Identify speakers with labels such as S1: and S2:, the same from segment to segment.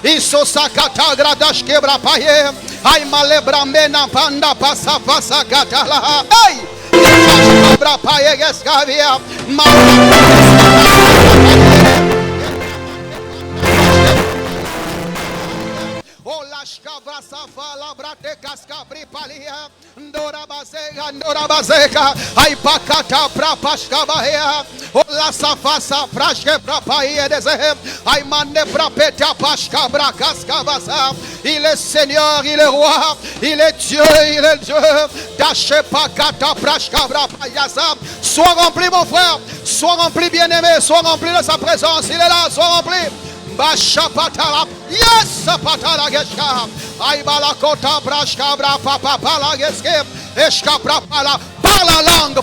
S1: Isosakata gradash kebra paye. Ay malebra mena panda pasa pasa katala. Hey! Kebra paye geskavia. Olashkavra safala brate kaskabri palia. Ndora bazeka. Ay pakata prapashkavaya. Ola safasa prashke prapaye desehem. Ay mande prapeta pashkabra kaskavasa. Il est Seigneur, il est roi, il est Dieu, il est Dieu. Dache pakata prashkavra payasa. Sois rempli mon frère, sois rempli bien-aimé, sois rempli de sa présence. Il est là, sois rempli. Bashapatala, yes, patala geshka. Aibala kota brashka bra papa pala geske. Eshka bra pala. Par la langue,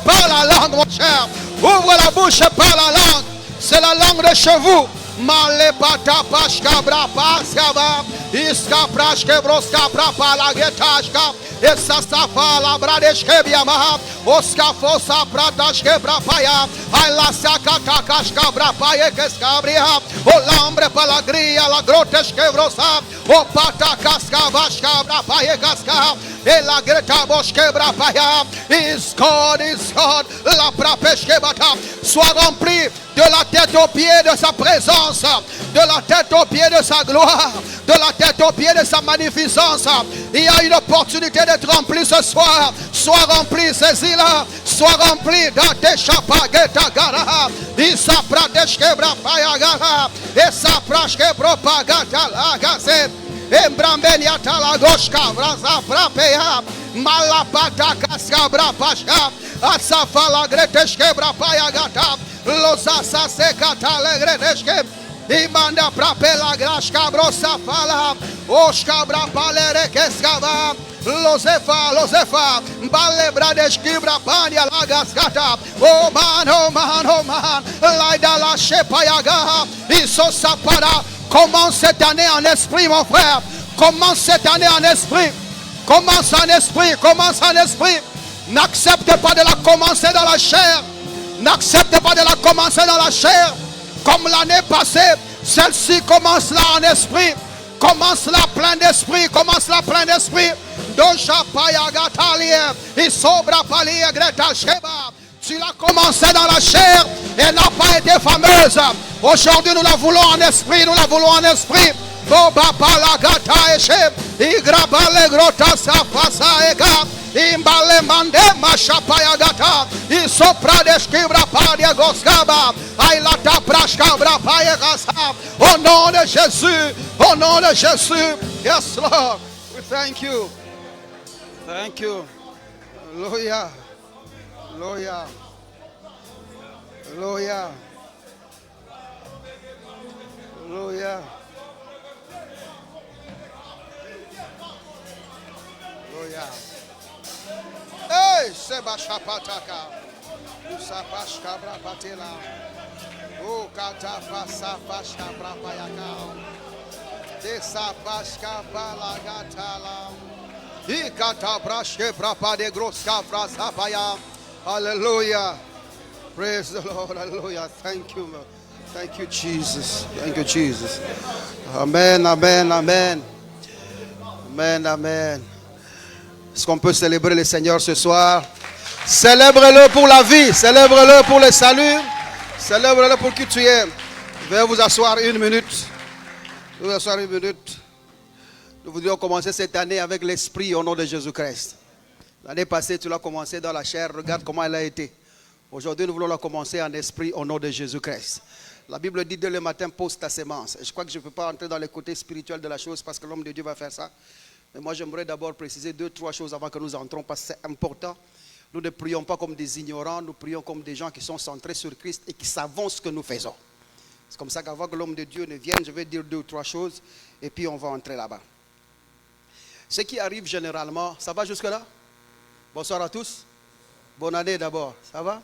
S1: mon cher. Ouvre la bouche et parle la langue. C'est la langue de chez vous. Malebata pashka bra paskava. Iska prashke broska bra pala getashka. Essa safa la bradeshke biama. Oska fosa pratashke bra paya. Aila sakata kashka bra paya keskabria. O lambre palagria la groteshke brosa. O pata kaska vashka bra paya kaska. Et la greta boshke bra paya. Is God, la prapeshke bata. Sois rempli de la tête aux pieds de sa présence, de la tête aux pieds de sa gloire, de la tête aux pieds de sa magnificence. Il y a une opportunité d'être rempli ce soir. Sois rempli, saisis-la. Sois rempli d'ate chapageta gara. Isa pradeshke brapaya gara. Esa prashke propagata lagase. Embrambeniata la goshka vraza frapeya. Malapata kaska brapashka. Asafala greteshke brapaya gata. Losasa sekata legredeshke. Imanda prapela grashka brosa fala. Oshka brapalere keskava. Losefa. Balebra deshkibra pania lagaskata. Oh man. Laida la shepayaga. Isosapara. Commence cette année en esprit, mon frère. Commence cette année en esprit. Commence en esprit. N'accepte pas de la commencer dans la chair. N'accepte pas de la commencer dans la chair. Comme l'année passée, celle-ci commence là en esprit. Commence là plein d'esprit. Doja payagatalie. Isobra palie greta sheba. Tu l'as commencé dans la chair et n'a pas été fameuse. Aujourd'hui, nous la voulons en esprit. Boba palagata eshe. Igrabale grota safasa ega. Imbale mande mashapaya gata. Isopra deshkibra padia goskaba. Ailata prashka brapaya gasa. Au nom de Jésus. Yes, Lord. We thank you. Hallelujah. Hey, Seba Shapataka. Usapashka Brapatela. Oh, Kata Pasa Pashka Brapayaka. Desapashka Balagatala. Ikata Brashke Brapa de Groska Frasapaya. Hallelujah. Praise the Lord. Hallelujah. Thank you, Jesus. Amen. Est-ce qu'on peut célébrer le Seigneur ce soir? Célèbre-le pour la vie. Célèbre-le pour le salut. Célèbre-le pour qui tu es. Veuillez vous asseoir une minute. Nous voudrions commencer cette année avec l'esprit au nom de Jésus-Christ. L'année passée, tu l'as commencé dans la chair. Regarde comment elle a été. Aujourd'hui, nous voulons la commencer en esprit au nom de Jésus-Christ. La Bible dit dès le matin, pose ta sémence. Et je crois que je ne peux pas entrer dans les côtés spirituels de la chose parce que l'homme de Dieu va faire ça. Mais moi, j'aimerais d'abord préciser 2-3 choses avant que nous entrons parce que c'est important. Nous ne prions pas comme des ignorants, nous prions comme des gens qui sont centrés sur Christ et qui savons ce que nous faisons. C'est comme ça qu'avant que l'homme de Dieu ne vienne, je vais dire 2 ou 3 choses et puis on va entrer là-bas. Ce qui arrive généralement, ça va jusque-là? Bonsoir à tous. Bonne année d'abord. Ça va?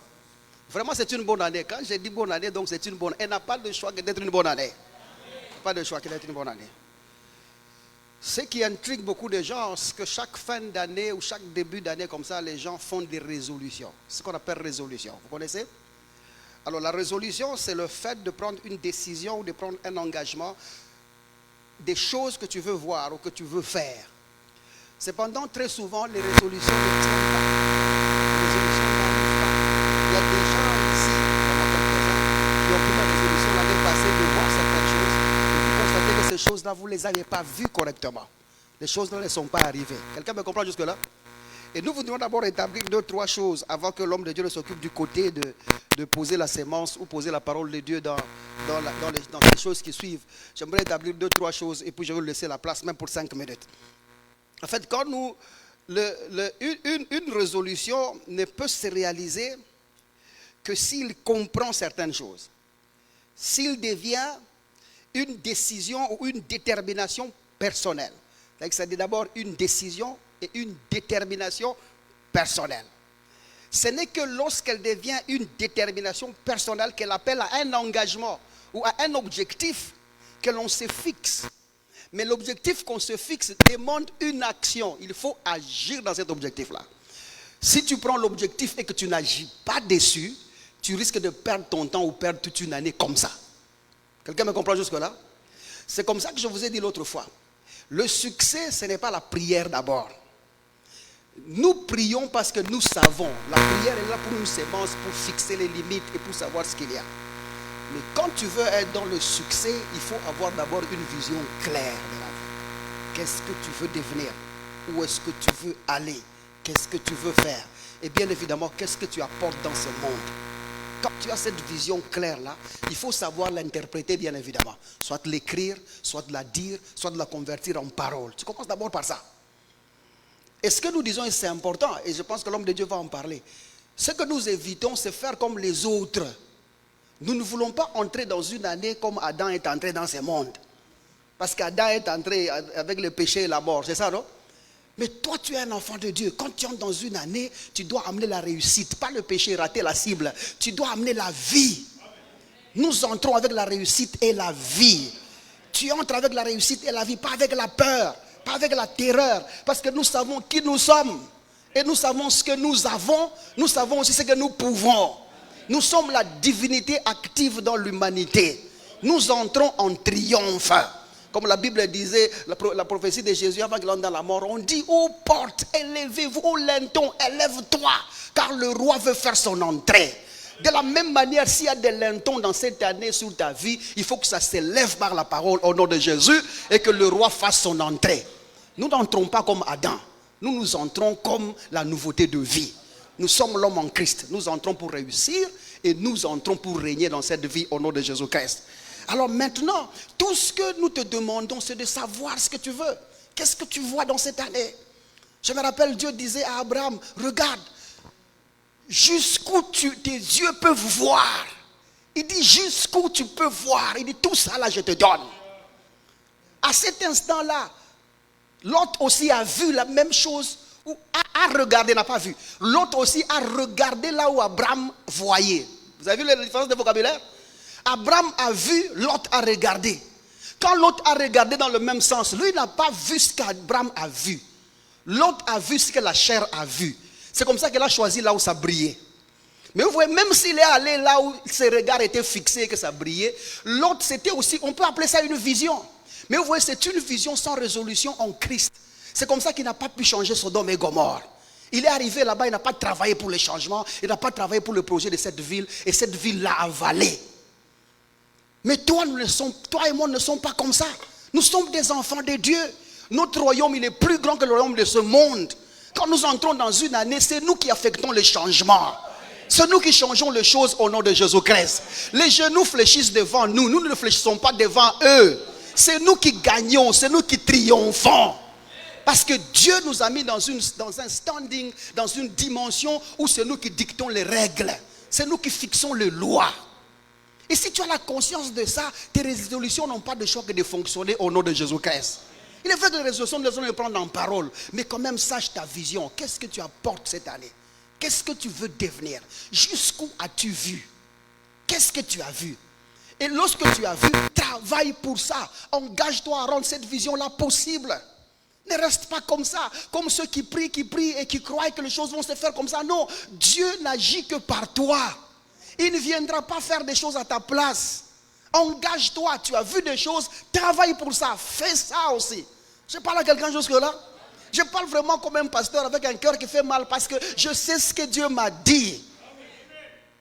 S1: Vraiment, c'est une bonne année. Quand j'ai dit bonne année, donc c'est une bonne année. Elle n'a pas de choix que d'être une bonne année. Pas de choix que d'être une bonne année. Ce qui intrigue beaucoup de gens, c'est que chaque fin d'année ou chaque début d'année comme ça, les gens font des résolutions. C'est ce qu'on appelle résolution. Vous connaissez? Alors la résolution, c'est le fait de prendre une décision ou de prendre un engagement
S2: des choses que tu veux voir ou que tu veux faire. Cependant, très souvent, les résolutions ne tiennent pas. Les résolutions n'arrivent pas. Il y a des gens ici, dans notre présent, qui ont pris la résolution l'année passée de voir certaines choses. Et vous constatez que ces choses-là, vous ne les avez pas vues correctement. Les choses-là ne sont pas arrivées. Quelqu'un me comprend jusque-là? Et nous voudrions d'abord établir 2-3 choses avant que l'homme de Dieu ne s'occupe du côté de poser la sémence ou poser la parole de Dieu dans les choses qui suivent. J'aimerais établir 2-3 choses et puis je vais laisser la place même pour 5 minutes. En fait, quand une résolution ne peut se réaliser que s'il comprend certaines choses. S'il devient une décision ou une détermination personnelle. C'est d'abord une décision et une détermination personnelle. Ce n'est que lorsqu'elle devient une détermination personnelle qu'elle appelle à un engagement ou à un objectif que l'on se fixe. Mais l'objectif qu'on se fixe demande une action. Il faut agir dans cet objectif-là. Si tu prends l'objectif et que tu n'agis pas dessus, tu risques de perdre ton temps ou perdre toute une année comme ça. Quelqu'un me comprend jusque-là? C'est comme ça que je vous ai dit l'autre fois. Le succès, ce n'est pas la prière d'abord. Nous prions parce que nous savons. La prière est là pour une sémence, pour fixer les limites et pour savoir ce qu'il y a. Mais quand tu veux être dans le succès, il faut avoir d'abord une vision claire de la vie. Qu'est-ce que tu veux devenir? Où est-ce que tu veux aller? Qu'est-ce que tu veux faire? Et bien évidemment, qu'est-ce que tu apportes dans ce monde? Quand tu as cette vision claire-là, il faut savoir l'interpréter bien évidemment. Soit de l'écrire, soit de la dire, soit de la convertir en parole. Tu commences d'abord par ça. Et ce que nous disons, et c'est important, et je pense que l'homme de Dieu va en parler. Ce que nous évitons, c'est faire comme les autres. Nous ne voulons pas entrer dans une année comme Adam est entré dans ce monde. Parce qu'Adam est entré avec le péché et la mort, c'est ça, non? Mais toi, tu es un enfant de Dieu. Quand tu entres dans une année, tu dois amener la réussite. Pas le péché, rater la cible. Tu dois amener la vie. Nous entrons avec la réussite et la vie. Tu entres avec la réussite et la vie, pas avec la peur, pas avec la terreur. Parce que nous savons qui nous sommes. Et nous savons ce que nous avons. Nous savons aussi ce que nous pouvons. Nous sommes la divinité active dans l'humanité. Nous entrons en triomphe. Comme la Bible disait, la prophétie de Jésus avant qu'il entre dans la mort, on dit, ô porte, élevez-vous, ô linton, élève-toi, car le roi veut faire son entrée. De la même manière, s'il y a des lintons dans cette année sur ta vie, il faut que ça s'élève par la parole au nom de Jésus et que le roi fasse son entrée. Nous n'entrons pas comme Adam, nous entrons comme la nouveauté de vie. Nous sommes l'homme en Christ, nous entrons pour réussir et nous entrons pour régner dans cette vie au nom de Jésus-Christ. Alors maintenant, tout ce que nous te demandons, c'est de savoir ce que tu veux. Qu'est-ce que tu vois dans cette année? Je me rappelle, Dieu disait à Abraham, regarde, jusqu'où tes yeux peuvent voir. Il dit, jusqu'où tu peux voir. Il dit, tout ça là, je te donne. À cet instant-là, Lot aussi a vu la même chose, ou a regardé, n'a pas vu. Lot aussi a regardé là où Abraham voyait. Vous avez vu la différence de vocabulaire? Abraham a vu, Lot a regardé. Quand Lot a regardé dans le même sens, lui n'a pas vu ce qu'Abraham a vu. Lot a vu ce que la chair a vu. C'est comme ça qu'il a choisi là où ça brillait. Mais vous voyez, même s'il est allé là où ses regards étaient fixés et que ça brillait, Lot c'était aussi, on peut appeler ça une vision. Mais vous voyez, c'est une vision sans résolution en Christ. C'est comme ça qu'il n'a pas pu changer Sodome et Gomorrhe. Il est arrivé là-bas, il n'a pas travaillé pour le changement, il n'a pas travaillé pour le projet de cette ville, et cette ville l'a avalé. Mais toi et moi ne sommes pas comme ça. Nous sommes des enfants de Dieu. Notre royaume, il est plus grand que le royaume de ce monde. Quand nous entrons dans une année, c'est nous qui affectons le changement. C'est nous qui changeons les choses au nom de Jésus-Christ. Les genoux fléchissent devant nous. Nous ne fléchissons pas devant eux. C'est nous qui gagnons. C'est nous qui triomphons. Parce que Dieu nous a mis dans un standing, dans une dimension où c'est nous qui dictons les règles. C'est nous qui fixons les lois. Et si tu as la conscience de ça, tes résolutions n'ont pas de choix que de fonctionner au nom de Jésus-Christ. Il est vrai que les résolutions, nous devons les prendre en parole. Mais quand même, sache ta vision. Qu'est-ce que tu apportes cette année? Qu'est-ce que tu veux devenir? Jusqu'où as-tu vu? Qu'est-ce que tu as vu? Et lorsque tu as vu, travaille pour ça. Engage-toi à rendre cette vision-là possible. Ne reste pas comme ça, comme ceux qui prient et qui croient que les choses vont se faire comme ça. Non, Dieu n'agit que par toi. Il ne viendra pas faire des choses à ta place. Engage-toi, tu as vu des choses, travaille pour ça, fais ça aussi. Je parle à quelqu'un jusque-là. Je parle vraiment comme un pasteur avec un cœur qui fait mal parce que je sais ce que Dieu m'a dit.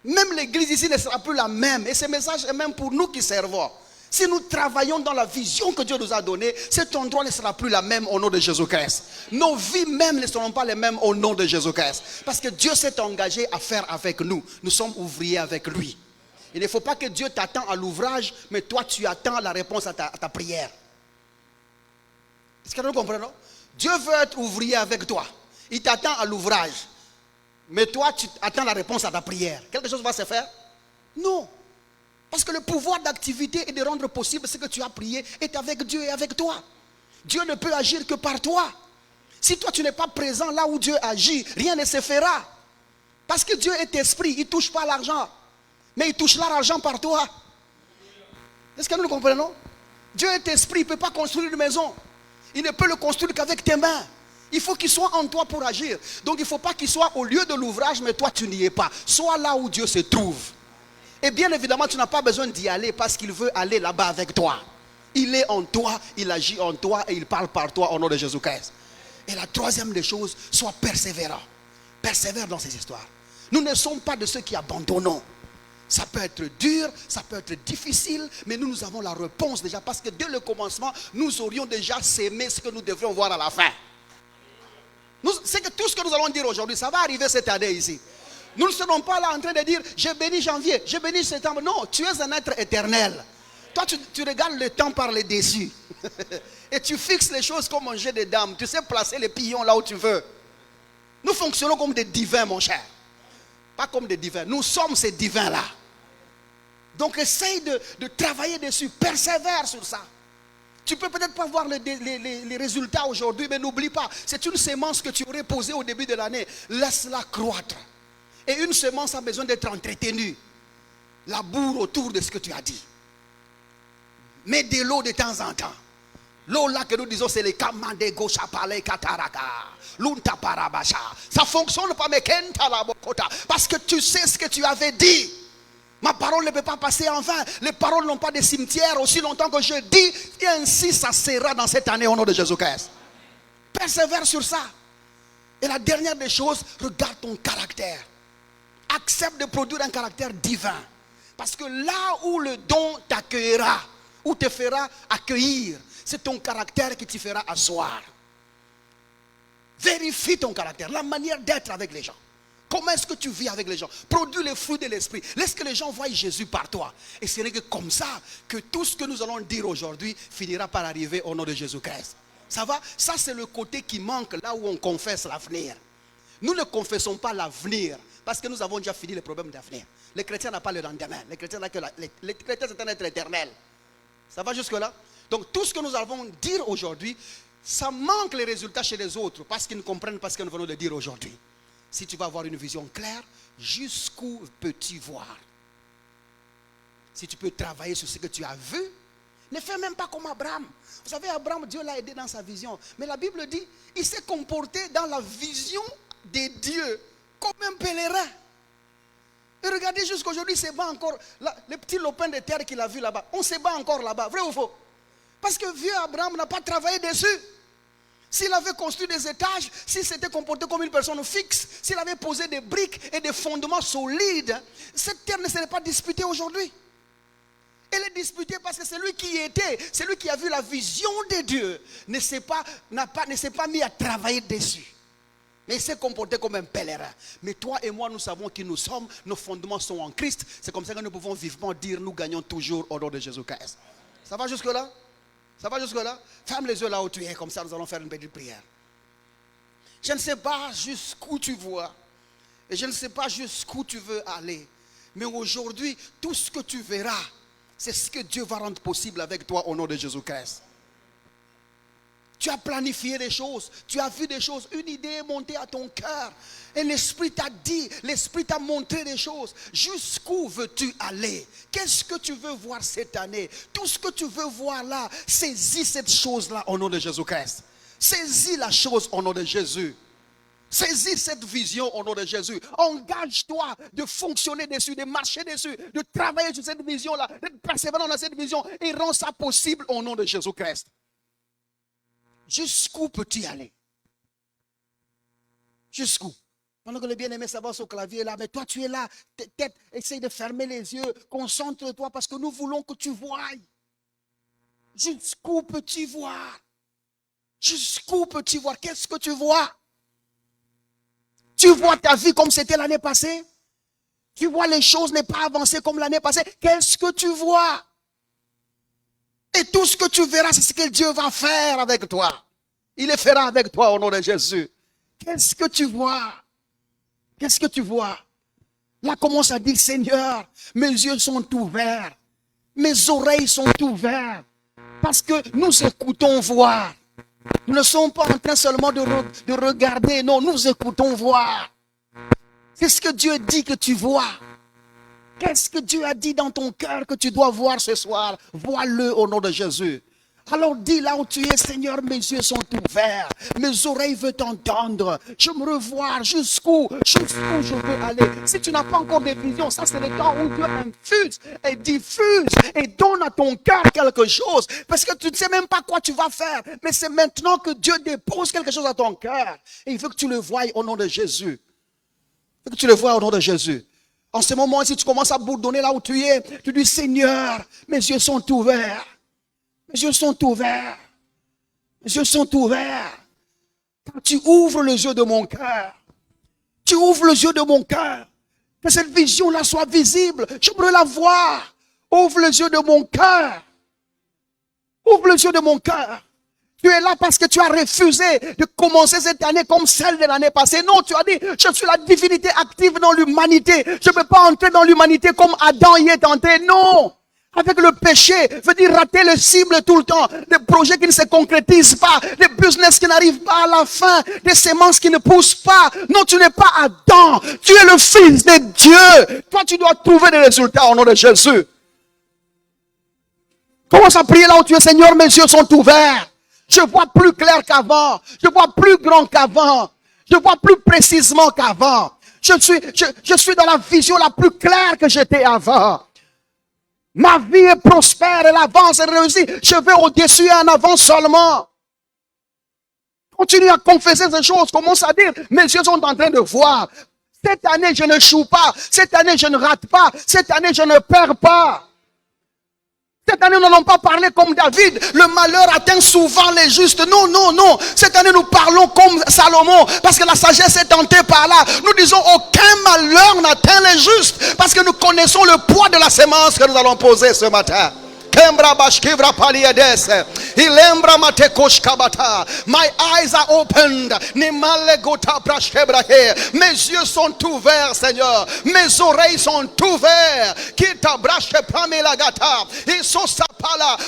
S2: Même l'église ici ne sera plus la même. Et ce message est même pour nous qui servons. Si nous travaillons dans la vision que Dieu nous a donnée, cet endroit ne sera plus la même au nom de Jésus-Christ. Nos vies même ne seront pas les mêmes au nom de Jésus-Christ. Parce que Dieu s'est engagé à faire avec nous. Nous sommes ouvriers avec lui. Il ne faut pas que Dieu t'attende à l'ouvrage, mais toi tu attends la réponse à ta prière. Est-ce que nous comprenons? Dieu veut être ouvrier avec toi. Il t'attend à l'ouvrage. Mais toi, tu attends la réponse à ta prière. Quelque chose va se faire? Non. Parce que le pouvoir d'activité et de rendre possible ce que tu as prié est avec Dieu et avec toi. Dieu ne peut agir que par toi. Si toi, tu n'es pas présent là où Dieu agit, rien ne se fera. Parce que Dieu est esprit, il ne touche pas l'argent. Mais il touche l'argent par toi. Est-ce que nous le comprenons? Dieu est esprit, il ne peut pas construire une maison. Il ne peut le construire qu'avec tes mains. Il faut qu'il soit en toi pour agir. Donc il ne faut pas qu'il soit au lieu de l'ouvrage, mais toi tu n'y es pas. Sois là où Dieu se trouve. Et bien évidemment, tu n'as pas besoin d'y aller parce qu'il veut aller là-bas avec toi. Il est en toi, il agit en toi et il parle par toi au nom de Jésus-Christ. Et la troisième des choses, sois persévérant. Persévère dans ces histoires. Nous ne sommes pas de ceux qui abandonnons. Ça peut être dur, ça peut être difficile, mais nous avons la réponse déjà parce que dès le commencement, nous aurions déjà sémé ce que nous devrions voir à la fin. C'est que tout ce que nous allons dire aujourd'hui, ça va arriver cette année ici. Nous ne serons pas là en train de dire, j'ai béni janvier, j'ai béni septembre. Non, tu es un être éternel. Toi, tu regardes le temps par les dessus. Et tu fixes les choses comme un jeu de dames. Tu sais placer les pions là où tu veux. Nous fonctionnons comme des divins, mon cher. Pas comme des divins. Nous sommes ces divins-là. Donc, essaye de travailler dessus. Persévère sur ça. Tu peux peut-être pas voir les résultats aujourd'hui, mais n'oublie pas, c'est une semence que tu aurais posée au début de l'année. Laisse-la croître. Et une semence a besoin d'être entretenue. Laboure autour de ce que tu as dit. Mets de l'eau de temps en temps. L'eau là que nous disons, c'est les kamande gochapale kataraka. Lunta parabasha. Ça fonctionne pas, mais kenta la bokota. Parce que tu sais ce que tu avais dit. Ma parole ne peut pas passer en vain. Les paroles n'ont pas de cimetière aussi longtemps que je dis. Et ainsi ça sera dans cette année au nom de Jésus-Christ. Persévère sur ça. Et la dernière des choses, regarde ton caractère. Accepte de produire un caractère divin. Parce que là où le don t'accueillera, ou te fera accueillir, c'est ton caractère qui te fera asseoir. Vérifie ton caractère, la manière d'être avec les gens. Comment est-ce que tu vis avec les gens? Produis les fruits de l'esprit. Laisse que les gens voient Jésus par toi. Et ce n'est que comme ça que tout ce que nous allons dire aujourd'hui finira par arriver au nom de Jésus-Christ. Ça va? Ça c'est le côté qui manque là où on confesse l'avenir. Nous ne confessons pas l'avenir parce que nous avons déjà fini les problèmes d'avenir. Les chrétiens n'ont pas le lendemain. Les chrétiens c'est un être éternel. Ça va jusque là? Donc tout ce que nous allons dire aujourd'hui, ça manque les résultats chez les autres parce qu'ils ne comprennent pas ce que nous venons de dire aujourd'hui. Si tu vas avoir une vision claire, jusqu'où peux-tu voir? Si tu peux travailler sur ce que tu as vu, ne fais même pas comme Abraham. Vous savez, Abraham, Dieu l'a aidé dans sa vision. Mais la Bible dit, il s'est comporté dans la vision de Dieu comme un pèlerin. Et regardez jusqu'aujourd'hui, il se bat encore. Les petits lopins de terre qu'il a vus là-bas, on se bat encore là-bas. Vrai ou faux? Parce que vieux Abraham n'a pas travaillé dessus. S'il avait construit des étages, s'il s'était comporté comme une personne fixe, s'il avait posé des briques et des fondements solides, cette terre ne serait pas disputée aujourd'hui. Elle est disputée parce que celui qui était, celui qui a vu la vision de Dieu, ne s'est pas mis à travailler dessus. Mais il s'est comporté comme un pèlerin. Mais toi et moi, nous savons qui nous sommes, nos fondements sont en Christ. C'est comme ça que nous pouvons vivement dire, nous gagnons toujours au nom de Jésus-Christ. Ça va jusque là? Ça va jusque là? Ferme les yeux là où tu es, comme ça nous allons faire une petite prière. Je ne sais pas jusqu'où tu vois. Et je ne sais pas jusqu'où tu veux aller. Mais aujourd'hui, tout ce que tu verras, c'est ce que Dieu va rendre possible avec toi au nom de Jésus-Christ. Tu as planifié des choses, tu as vu des choses, une idée est montée à ton cœur. Et l'Esprit t'a dit, l'Esprit t'a montré des choses. Jusqu'où veux-tu aller? Qu'est-ce que tu veux voir cette année? Tout ce que tu veux voir là, saisis cette chose-là au nom de Jésus-Christ. Saisis la chose au nom de Jésus. Saisis cette vision au nom de Jésus. Engage-toi de fonctionner dessus, de marcher dessus, de travailler sur cette vision-là, d'être persévérant dans cette vision et rends ça possible au nom de Jésus-Christ. Jusqu'où peux-tu aller? Jusqu'où? Pendant que le bien-aimé s'avance au clavier là, mais toi tu es là, tête, essaye de fermer les yeux, concentre-toi parce que nous voulons que tu voies. Jusqu'où peux-tu voir? Jusqu'où peux-tu voir? Qu'est-ce que tu vois? Tu vois ta vie comme c'était l'année passée? Tu vois les choses n'est pas avancées comme l'année passée? Qu'est-ce que tu vois? Et tout ce que tu verras, c'est ce que Dieu va faire avec toi. Il le fera avec toi au nom de Jésus. Qu'est-ce que tu vois? Qu'est-ce que tu vois? Là, commence à dire, Seigneur, mes yeux sont ouverts. Mes oreilles sont ouvertes. Parce que nous écoutons voir. Nous ne sommes pas en train seulement de regarder. Non, nous écoutons voir. Qu'est-ce que Dieu dit que tu vois? Qu'est-ce que Dieu a dit dans ton cœur que tu dois voir ce soir? Vois-le au nom de Jésus. Alors dis là où tu es, Seigneur, mes yeux sont ouverts, mes oreilles veulent t'entendre, je me revois jusqu'où je veux aller. Si tu n'as pas encore de vision, ça c'est le temps où Dieu infuse et diffuse et donne à ton cœur quelque chose. Parce que tu ne sais même pas quoi tu vas faire, mais c'est maintenant que Dieu dépose quelque chose à ton cœur. Et il veut que tu le voies au nom de Jésus. Il veut que tu le voies au nom de Jésus. En ce moment, si tu commences à bourdonner là où tu es, tu dis, Seigneur, mes yeux sont ouverts. Mes yeux sont ouverts. Mes yeux sont ouverts. Quand tu ouvres les yeux de mon cœur, tu ouvres les yeux de mon cœur, que cette vision-là soit visible. J'aimerais la voir. Ouvre les yeux de mon cœur. Ouvre les yeux de mon cœur. Tu es là parce que tu as refusé de commencer cette année comme celle de l'année passée. Non, tu as dit, je suis la divinité active dans l'humanité. Je ne peux pas entrer dans l'humanité comme Adam y est entré. Non. Avec le péché, veut dire rater le cible tout le temps. Des projets qui ne se concrétisent pas. Des business qui n'arrivent pas à la fin. Des semences qui ne poussent pas. Non, tu n'es pas Adam. Tu es le Fils de Dieu. Toi, tu dois trouver des résultats au nom de Jésus. Commence à prier là où tu es, Seigneur, mes yeux sont ouverts. Je vois plus clair qu'avant. Je vois plus grand qu'avant. Je vois plus précisément qu'avant. Je suis dans la vision la plus claire que j'étais avant. Ma vie est prospère, elle avance, elle réussit. Je vais au-dessus et en avant seulement. Continue à confesser ces choses. Commence à dire, mes yeux sont en train de voir. Cette année, je ne choue pas. Cette année, je ne rate pas. Cette année, je ne perds pas. Cette année, nous n'allons pas parler comme David. Le malheur atteint souvent les justes. Non, non, non. Cette année, nous parlons comme Salomon. Parce que la sagesse est tentée par là. Nous disons, aucun malheur n'atteint les justes. Parce que nous connaissons le poids de la sémence que nous allons poser ce matin. My eyes are opened. Mes yeux sont ouverts, Seigneur. Mes oreilles sont ouvertes.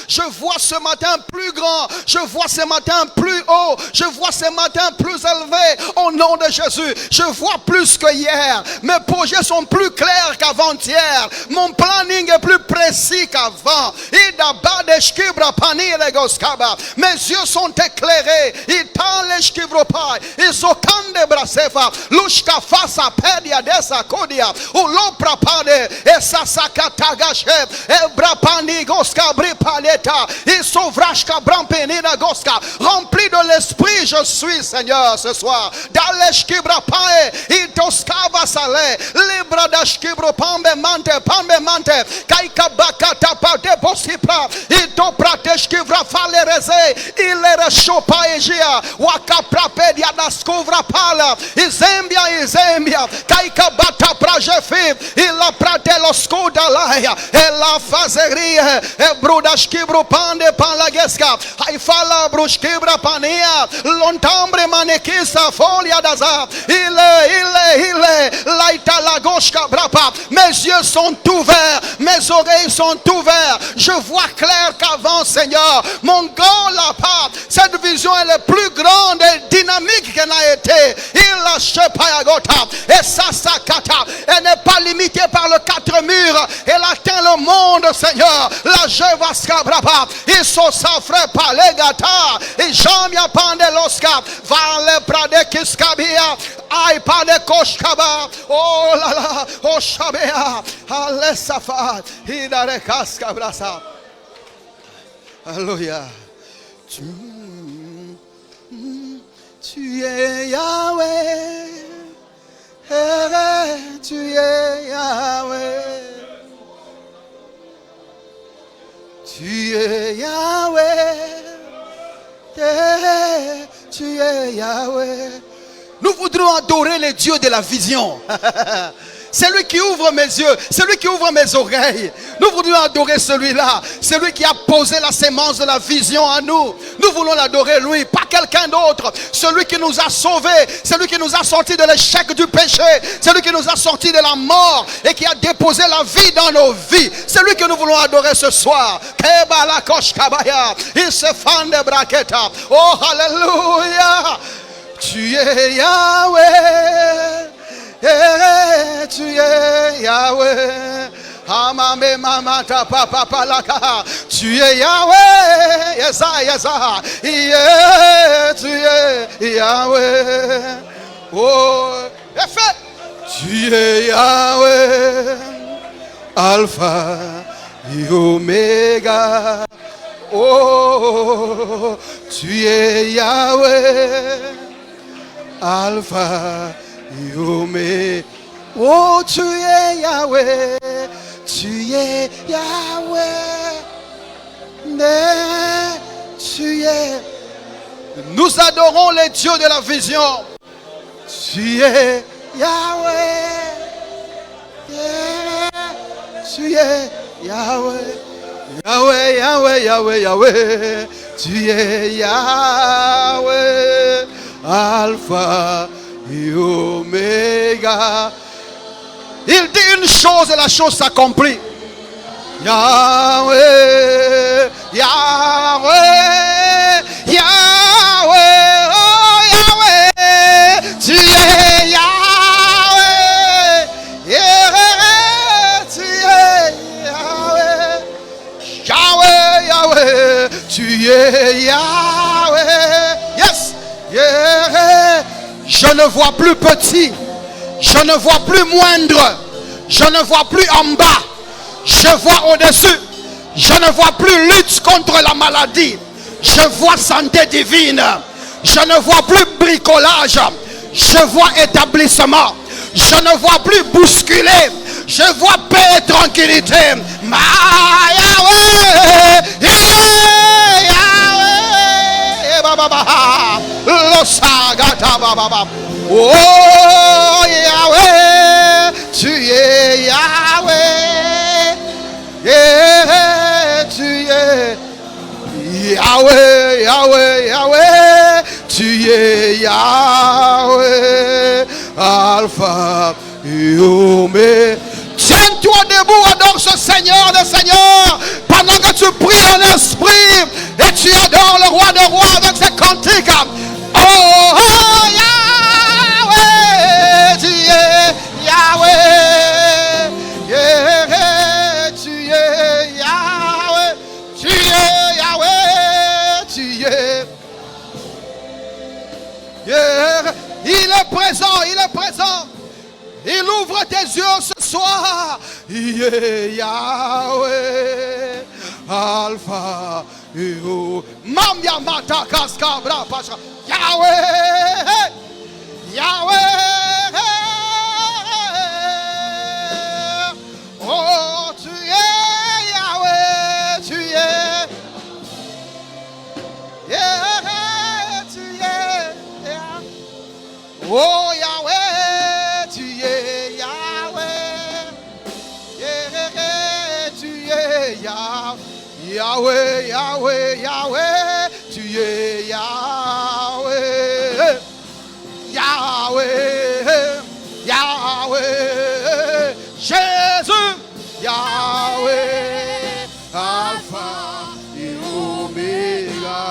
S2: Je vois ce matin plus grand. Je vois ce matin plus haut. Je vois ce matin plus élevé. Au nom de Jésus, je vois plus que hier. Mes projets sont plus clairs qu'avant-hier. Mon planning est plus précis qu'avant. Mes yeux sont éclairés. Rempli de l'esprit, je suis, Seigneur, ce soir. Izembia Kaika bata prajefi ila pratelo skudalaya ela fazeria e brudashkibru pande palageska haifala brushkibra pania lontambre manekisa folia daza ile laita lagoshka brapa. Mes yeux sont ouverts, mes oreilles sont ouvertes, je vois clair qu'avant, Seigneur. Mon God là-bas, cette vision elle est plus grande et dynamique qu'elle n'a été. Il a et ça, elle n'est pas limitée par le 4 murs. Elle atteint le monde
S1: monde, Seigneur. La Jevaska Braba. Il so safre palegata. Et Jamia Pandeloska. Vale Prade Kiskabia. Aïe Pade Koshkaba. Oh là là. Oh Shabea. Alesafa. Hidare Kaska Brasa. Alléluia. Tu es Yahweh. Tu es Yahweh. Tu es Yahweh. Tu es Yahweh. Nous voudrons adorer le Dieu de la vision. C'est lui qui ouvre mes yeux, c'est lui qui ouvre mes oreilles. Nous voulons adorer celui-là. C'est lui qui a posé la sémence de la vision en nous. Nous voulons l'adorer lui, pas quelqu'un d'autre. Celui qui nous a sauvés, celui qui nous a sortis de l'échec du péché, celui qui nous a sortis de la mort et qui a déposé la vie dans nos vies. C'est lui que nous voulons adorer ce soir. Il se fend de braqueta. Oh, alléluia. Tu es Yahweh. Tu es Yahweh. Amame mamata papa palaka. Tu es Yahweh. Yesa yesa. Yeah, tu es Yahweh. Oh, effet. Tu es Yahweh. Alpha et Omega. Oh, tu es Yahweh. Alpha et Omega. Oh, tu es Yahweh. Tu es Yahweh. Mais tu es. Nous adorons les dieux de la vision. Tu es Yahweh. Tu es Yahweh. Yahweh, Yahweh, Yahweh, Yahweh. Tu es Yahweh. Alpha et Oméga. Il dit une chose et la chose s'accomplit. Yahweh, Yahweh, Yahweh, oh Yahweh, tu es Yahweh, yeah, tu es Yahweh, Yahweh, Yahweh, tu es Yahweh, yes, yeah. Je ne vois plus petit, je ne vois plus moindre, je ne vois plus en bas. Je vois au-dessus. Je ne vois plus lutte contre la maladie. Je vois santé divine. Je ne vois plus bricolage. Je vois établissement. Je ne vois plus bousculer. Je vois paix et tranquillité. Yahweh, oh Yahweh, tu es Yahweh. Yeah, tu es Yahweh, Yahweh, Yahweh, tu es Yahweh, Alpha et Oméga. Tiens-toi debout, adore ce Seigneur des Seigneurs, pendant que tu pries en esprit et tu adores le roi des rois avec ses cantiques. Oh, Yahweh, tu es Yahweh, yeah. Yeah. Il est présent, il est présent. Il ouvre tes yeux ce soir. Yeah, Yahweh, Alpha et Omega. Mamia mata kaskabra pasha. Yahweh, Yahweh. Oh, tu es Yahweh, tu es. Yeah. Oh Yahweh, tu es Yahweh, yeah, tu es Yahweh, Yahweh, Yahweh, Yahweh, tu es Yahweh, Yahweh, Yahweh, Jésus, Yahweh, Alpha et Oméga.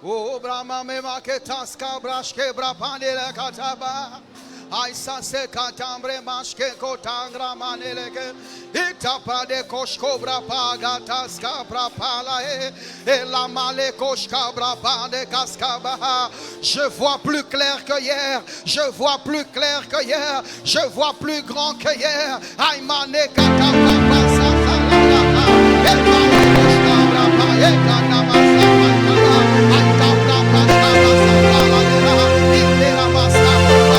S1: Oh, Brahma me maketaska brashke brapande la kataba. Ay sa se katambre maske kotangra maneleke. Itapa de koshkobra pagata skabra pala et la male koshkabra pa de kaskaba. Je vois plus clair que hier. Je vois plus clair que hier. Je vois plus grand que hier. Ay mane katapa sa sa la la. Et male koshkabra pa et kanama sa pa. Ay tabra pa sa pa la la. Itera pa sa pa.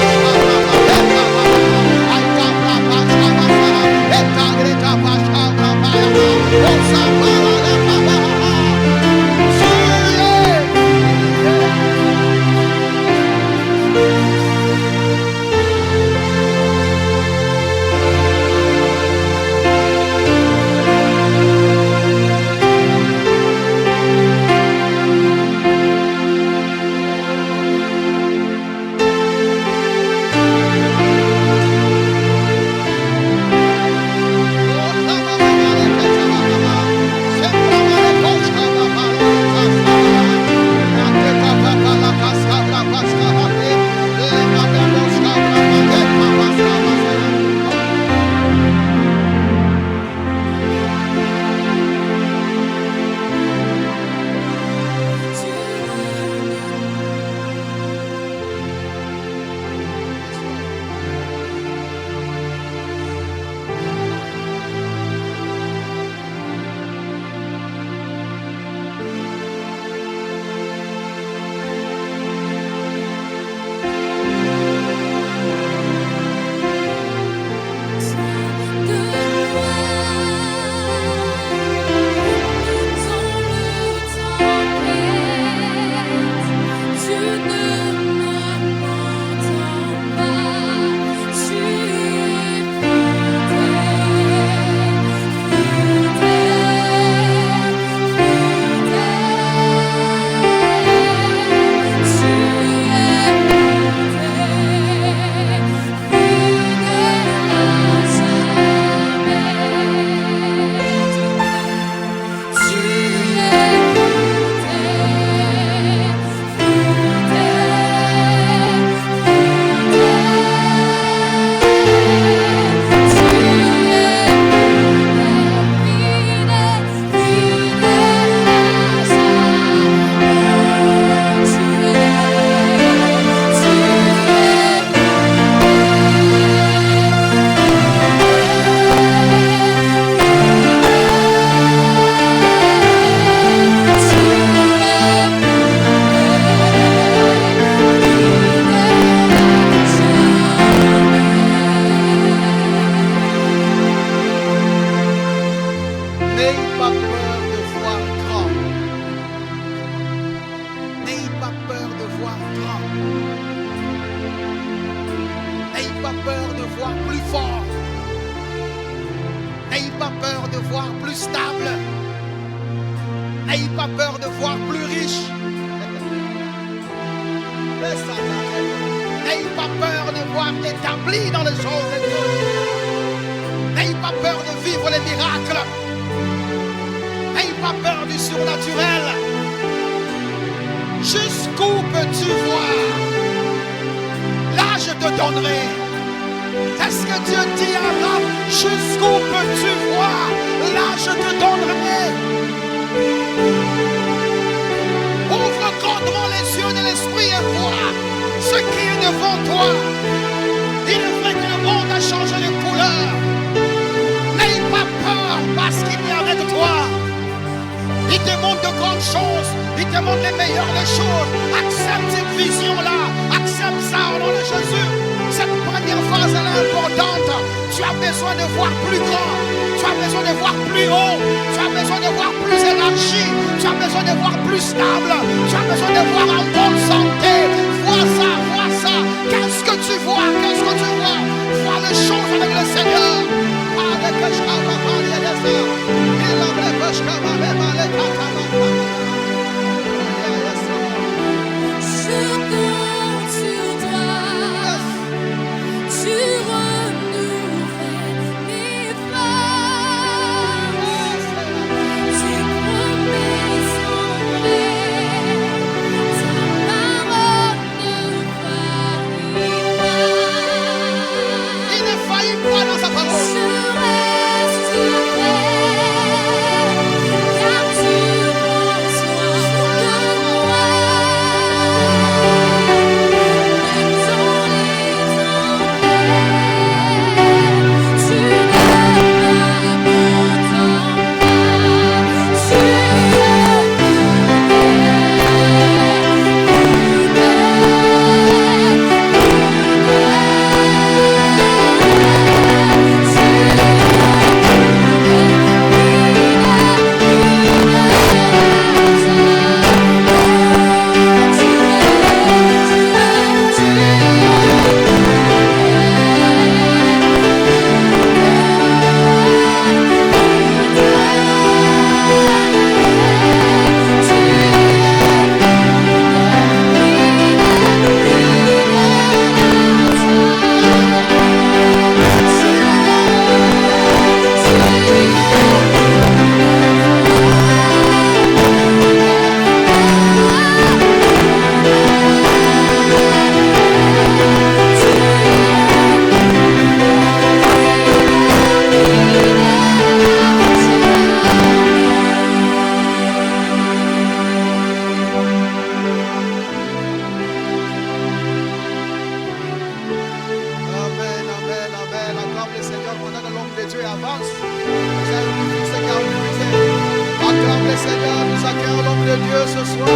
S1: quelqu'un au nom de Dieu ce soir.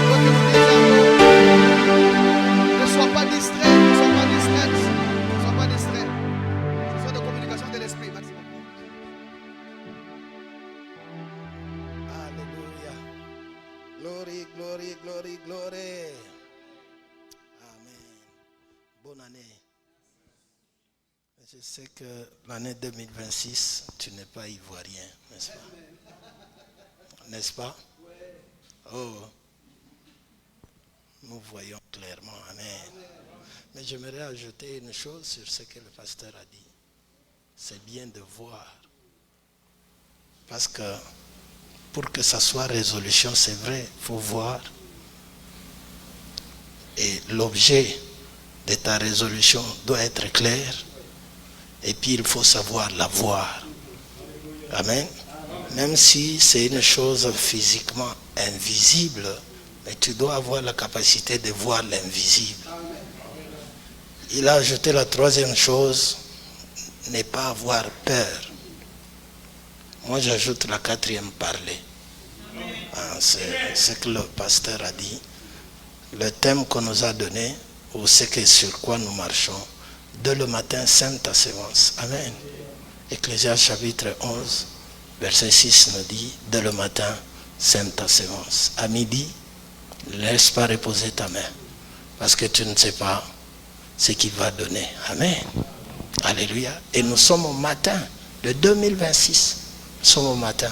S1: Toi que vous dites ne sois pas distrait, ne sois pas distraite. Ne sois pas distrait. Ce sont des communications de l'esprit maximum.
S3: Alléluia. Glory, glory, glory, glory. Amen. Bonne année. Je sais que l'année 2026, tu n'es pas ivoirien, n'est-ce pas? N'est-ce pas? Oh, nous voyons clairement. Amen. Mais j'aimerais ajouter une chose sur ce que le pasteur a dit. C'est bien de voir. Parce que pour que ça soit résolution, c'est vrai, il faut voir. Et l'objet de ta résolution doit être clair. Et puis il faut savoir la voir. Amen. Même si c'est une chose physiquement invisible, mais tu dois avoir la capacité de voir l'invisible. Il a ajouté la troisième chose, ne pas avoir peur. Moi j'ajoute la quatrième, parler. C'est ce que le pasteur a dit. Le thème qu'on nous a donné, ou ce que sur quoi nous marchons, dès le matin, sainte assurance. Amen. Ecclésiaste chapitre 11, verset 6 nous dit, dès le matin, sainte assurance. À midi, laisse pas reposer ta main, parce que tu ne sais pas ce qu'il va donner. Amen. Alléluia. Et nous sommes au matin, le 2026. Nous sommes au matin.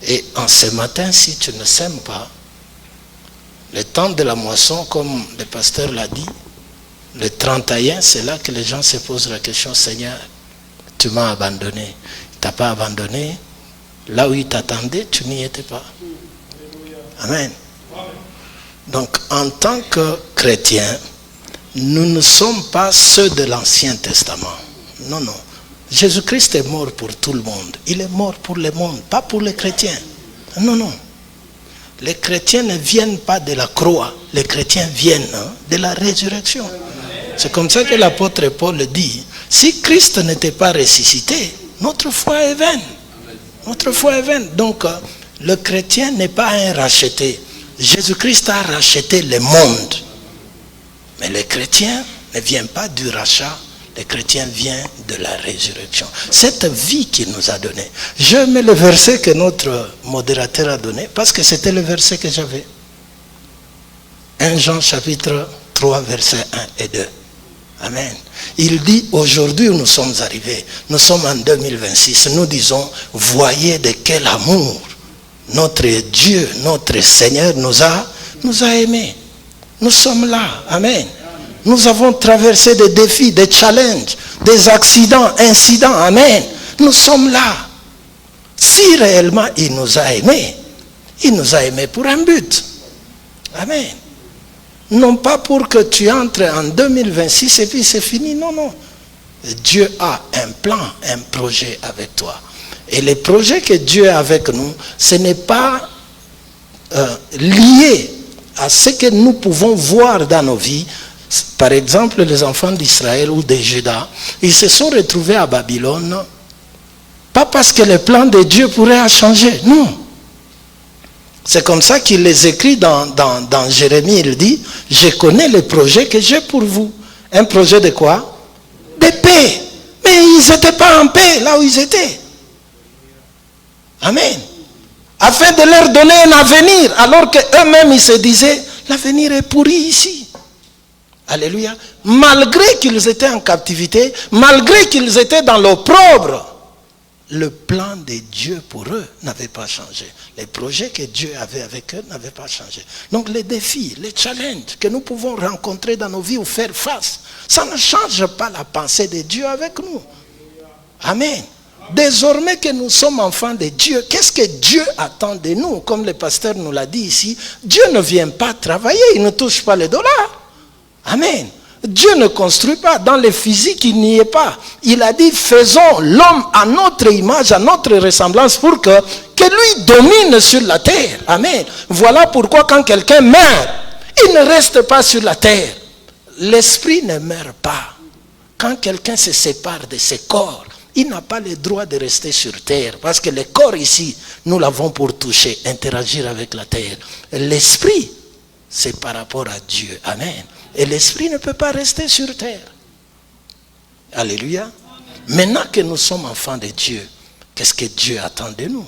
S3: Et en ce matin, si tu ne sèmes pas, le temps de la moisson, comme le pasteur l'a dit, le 31, c'est là que les gens se posent la question, Seigneur, tu m'as abandonné. Tu n'as pas abandonné. Là où il t'attendait, tu n'y étais pas. Amen. Donc, en tant que chrétiens, nous ne sommes pas ceux de l'Ancien Testament. Non, non. Jésus-Christ est mort pour tout le monde. Il est mort pour le monde, pas pour les chrétiens. Non, non. Les chrétiens ne viennent pas de la croix. Les chrétiens viennent de la résurrection. C'est comme ça que l'apôtre Paul dit, si Christ n'était pas ressuscité, notre foi est vaine. Notre foi est vaine. Donc, le chrétien n'est pas un racheté. Jésus-Christ a racheté le monde. Mais les chrétiens ne viennent pas du rachat. Les chrétiens viennent de la résurrection. Cette vie qu'il nous a donnée. Je mets le verset que notre modérateur a donné, parce que c'était le verset que j'avais. 1 Jean chapitre 3, versets 1 et 2. Amen. Il dit, aujourd'hui où nous sommes arrivés, nous sommes en 2026, nous disons, voyez de quel amour notre Dieu, notre Seigneur nous a aimés. Nous sommes là. Amen. Nous avons traversé des défis, des challenges, des accidents, incidents. Amen. Nous sommes là. Si réellement il nous a aimés pour un but. Amen. Non pas pour que tu entres en 2026 et puis c'est fini. Non, non. Dieu a un plan, un projet avec toi. Et les projets que Dieu a avec nous, ce n'est pas lié à ce que nous pouvons voir dans nos vies. Par exemple, les enfants d'Israël ou de Juda, ils se sont retrouvés à Babylone, pas parce que le plan de Dieu pourrait changer, non. C'est comme ça qu'il les écrit dans Jérémie, il dit, je connais le projet que j'ai pour vous. Un projet de quoi? De paix. Mais ils n'étaient pas en paix là où ils étaient. Amen. Afin de leur donner un avenir, alors qu'eux-mêmes ils se disaient, l'avenir est pourri ici. Alléluia. Malgré qu'ils étaient en captivité, malgré qu'ils étaient dans l'opprobre, le plan de Dieu pour eux n'avait pas changé. Les projets que Dieu avait avec eux n'avaient pas changé. Donc les défis, les challenges que nous pouvons rencontrer dans nos vies ou faire face, ça ne change pas la pensée de Dieu avec nous. Amen. Désormais que nous sommes enfants de Dieu, qu'est-ce que Dieu attend de nous? Comme le pasteur nous l'a dit ici, Dieu ne vient pas travailler, il ne touche pas les dollars. Amen. Dieu ne construit pas. Dans le physique, il n'y est pas. Il a dit, faisons l'homme à notre image, à notre ressemblance, pour que lui domine sur la terre. Amen. Voilà pourquoi quand quelqu'un meurt, il ne reste pas sur la terre. L'esprit ne meurt pas. Quand quelqu'un se sépare de ses corps, il n'a pas le droit de rester sur terre. Parce que le corps ici, nous l'avons pour toucher, interagir avec la terre. L'esprit, c'est par rapport à Dieu. Amen. Et l'esprit ne peut pas rester sur terre. Alléluia. Maintenant que nous sommes enfants de Dieu, qu'est-ce que Dieu attend de nous?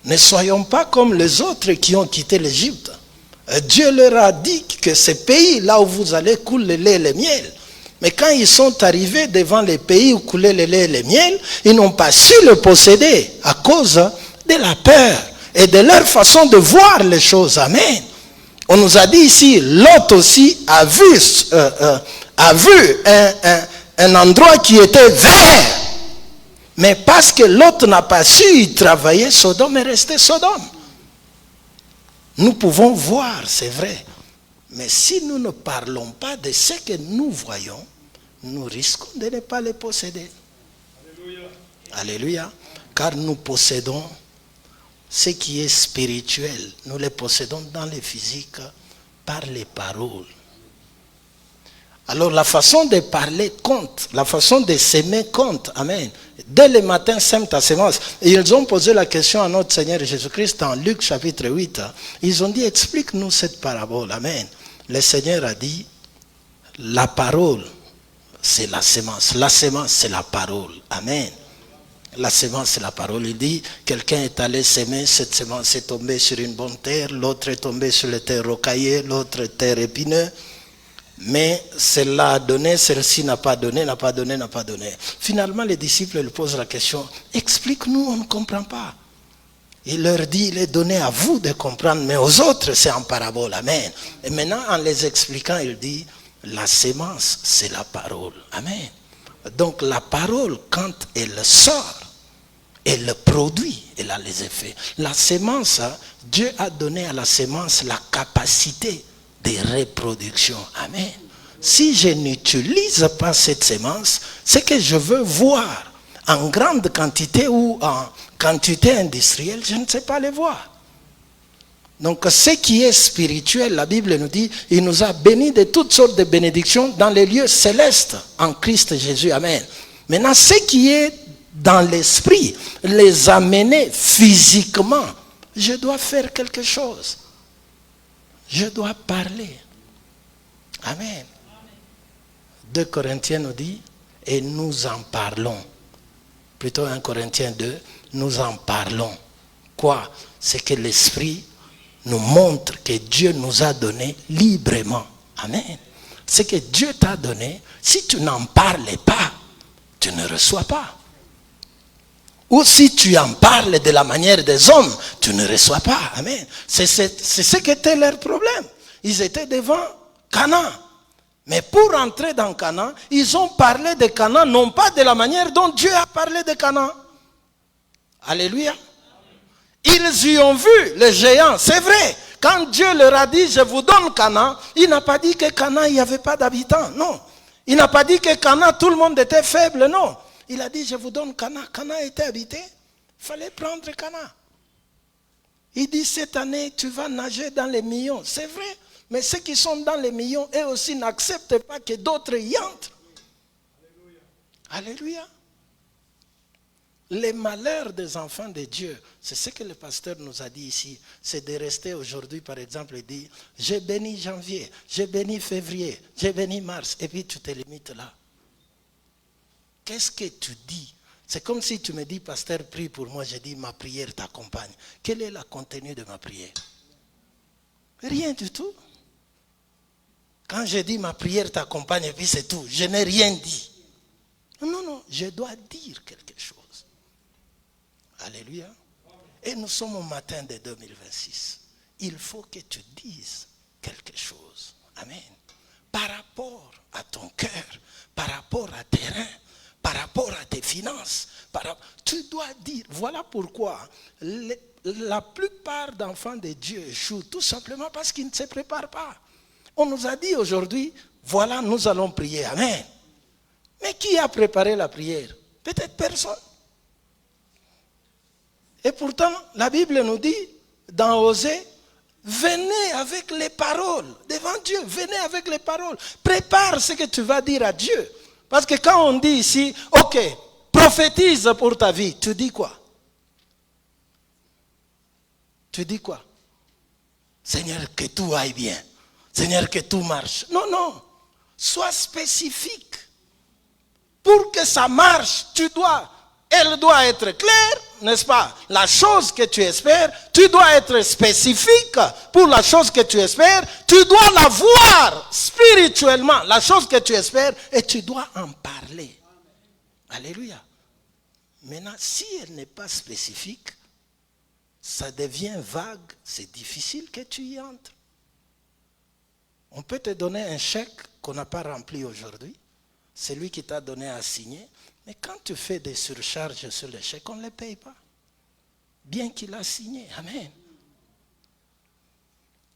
S3: Ne soyons pas comme les autres qui ont quitté l'Égypte. Dieu leur a dit que ce pays, là où vous allez, coule le lait et le miel. Mais quand ils sont arrivés devant les pays où coulait le lait et le miel, ils n'ont pas su le posséder à cause de la peur et de leur façon de voir les choses. Amen. On nous a dit ici, Lot aussi a vu un endroit qui était vert. Mais parce que Lot n'a pas su y travailler, Sodome est resté Sodome. Nous pouvons voir, c'est vrai. Mais si nous ne parlons pas de ce que nous voyons, nous risquons de ne pas les posséder. Alléluia. Alléluia. Car nous possédons ce qui est spirituel. Nous les possédons dans le physique par les paroles. Alors la façon de parler compte, la façon de s'aimer compte. Amen. Dès le matin, sème ta semence. Et ils ont posé la question à notre Seigneur Jésus-Christ en Luc chapitre 8. Ils ont dit, explique-nous cette parabole. Amen. Le Seigneur a dit, la parole, c'est la semence. La semence, c'est la parole. Amen. La semence, c'est la parole. Il dit, quelqu'un est allé s'aimer, cette semence est tombée sur une bonne terre, l'autre est tombée sur la terre rocaillée, l'autre terre épineuse. Mais celle-là a donné, celle-ci n'a pas donné, n'a pas donné, n'a pas donné. Finalement, les disciples lui posent la question, explique-nous, on ne comprend pas. Il leur dit, il est donné à vous de comprendre, mais aux autres, c'est en parabole. Amen. Et maintenant, en les expliquant, il dit, la sémence, c'est la parole. Amen. Donc, la parole, quand elle sort, elle produit, elle a les effets. La sémence, Dieu a donné à la sémence la capacité de reproduction. Amen. Si je n'utilise pas cette sémence, c'est que je veux voir en grande quantité ou en quantité industrielle, je ne sais pas les voir. Donc ce qui est spirituel, la Bible nous dit, il nous a bénis de toutes sortes de bénédictions dans les lieux célestes en Christ Jésus. Amen. Maintenant, ce qui est dans l'esprit, les amener physiquement, je dois faire quelque chose. Je dois parler. Amen. 2 Corinthiens nous dit, et nous en parlons. Plutôt 1 Corinthiens 2, nous en parlons. Quoi? C'est que l'Esprit nous montre que Dieu nous a donné librement. Amen. Ce que Dieu t'a donné, si tu n'en parles pas, tu ne reçois pas. Ou si tu en parles de la manière des hommes, tu ne reçois pas. Amen. C'est ce qui était leur problème. Ils étaient devant Canaan. Mais pour entrer dans Canaan, ils ont parlé de Canaan, non pas de la manière dont Dieu a parlé de Canaan. Alléluia. Ils y ont vu les géants, c'est vrai. Quand Dieu leur a dit, je vous donne Canaan, il n'a pas dit que Canaan, il n'y avait pas d'habitants, non. Il n'a pas dit que Canaan, tout le monde était faible, non. Il a dit, je vous donne Canaan. Canaan était habité, il fallait prendre Canaan. Il dit, cette année, tu vas nager dans les millions. C'est vrai, mais ceux qui sont dans les millions, eux aussi n'acceptent pas que d'autres y entrent. Alléluia. Alléluia. Les malheurs des enfants de Dieu, c'est ce que le pasteur nous a dit ici, c'est de rester aujourd'hui, par exemple, et dire, j'ai béni janvier, j'ai béni février, j'ai béni mars, et puis tu te limites là. Qu'est-ce que tu dis? C'est comme si tu me dis, pasteur, prie pour moi, je dis, ma prière t'accompagne. Quel est le contenu de ma prière? Rien du tout. Quand je dis ma prière t'accompagne, et puis c'est tout, je n'ai rien dit. Non, non, je dois dire quelque chose. Alléluia. Et nous sommes au matin de 2026. Il faut que tu dises quelque chose. Amen. Par rapport à ton cœur, par rapport à tes reins, par rapport à tes finances, tu dois dire. Voilà pourquoi la plupart d'enfants de Dieu échouent, tout simplement parce qu'ils ne se préparent pas. On nous a dit aujourd'hui, voilà, nous allons prier. Amen. Mais qui a préparé la prière? Peut-être personne. Et pourtant, la Bible nous dit, dans Osée, venez avec les paroles devant Dieu. Venez avec les paroles. Prépare ce que tu vas dire à Dieu. Parce que quand on dit ici, ok, prophétise pour ta vie, tu dis quoi? Tu dis quoi? Seigneur, que tout aille bien. Seigneur, que tout marche. Non, non. Sois spécifique. Pour que ça marche, elle doit être claire, n'est-ce pas? La chose que tu espères, tu dois être spécifique pour la chose que tu espères. Tu dois la voir spirituellement, la chose que tu espères, et tu dois en parler. Alléluia. Maintenant, si elle n'est pas spécifique, ça devient vague, c'est difficile que tu y entres. On peut te donner un chèque qu'on n'a pas rempli aujourd'hui. C'est lui qui t'a donné à signer. Mais quand tu fais des surcharges sur le chèque, on ne les paye pas. Bien qu'il a signé. Amen.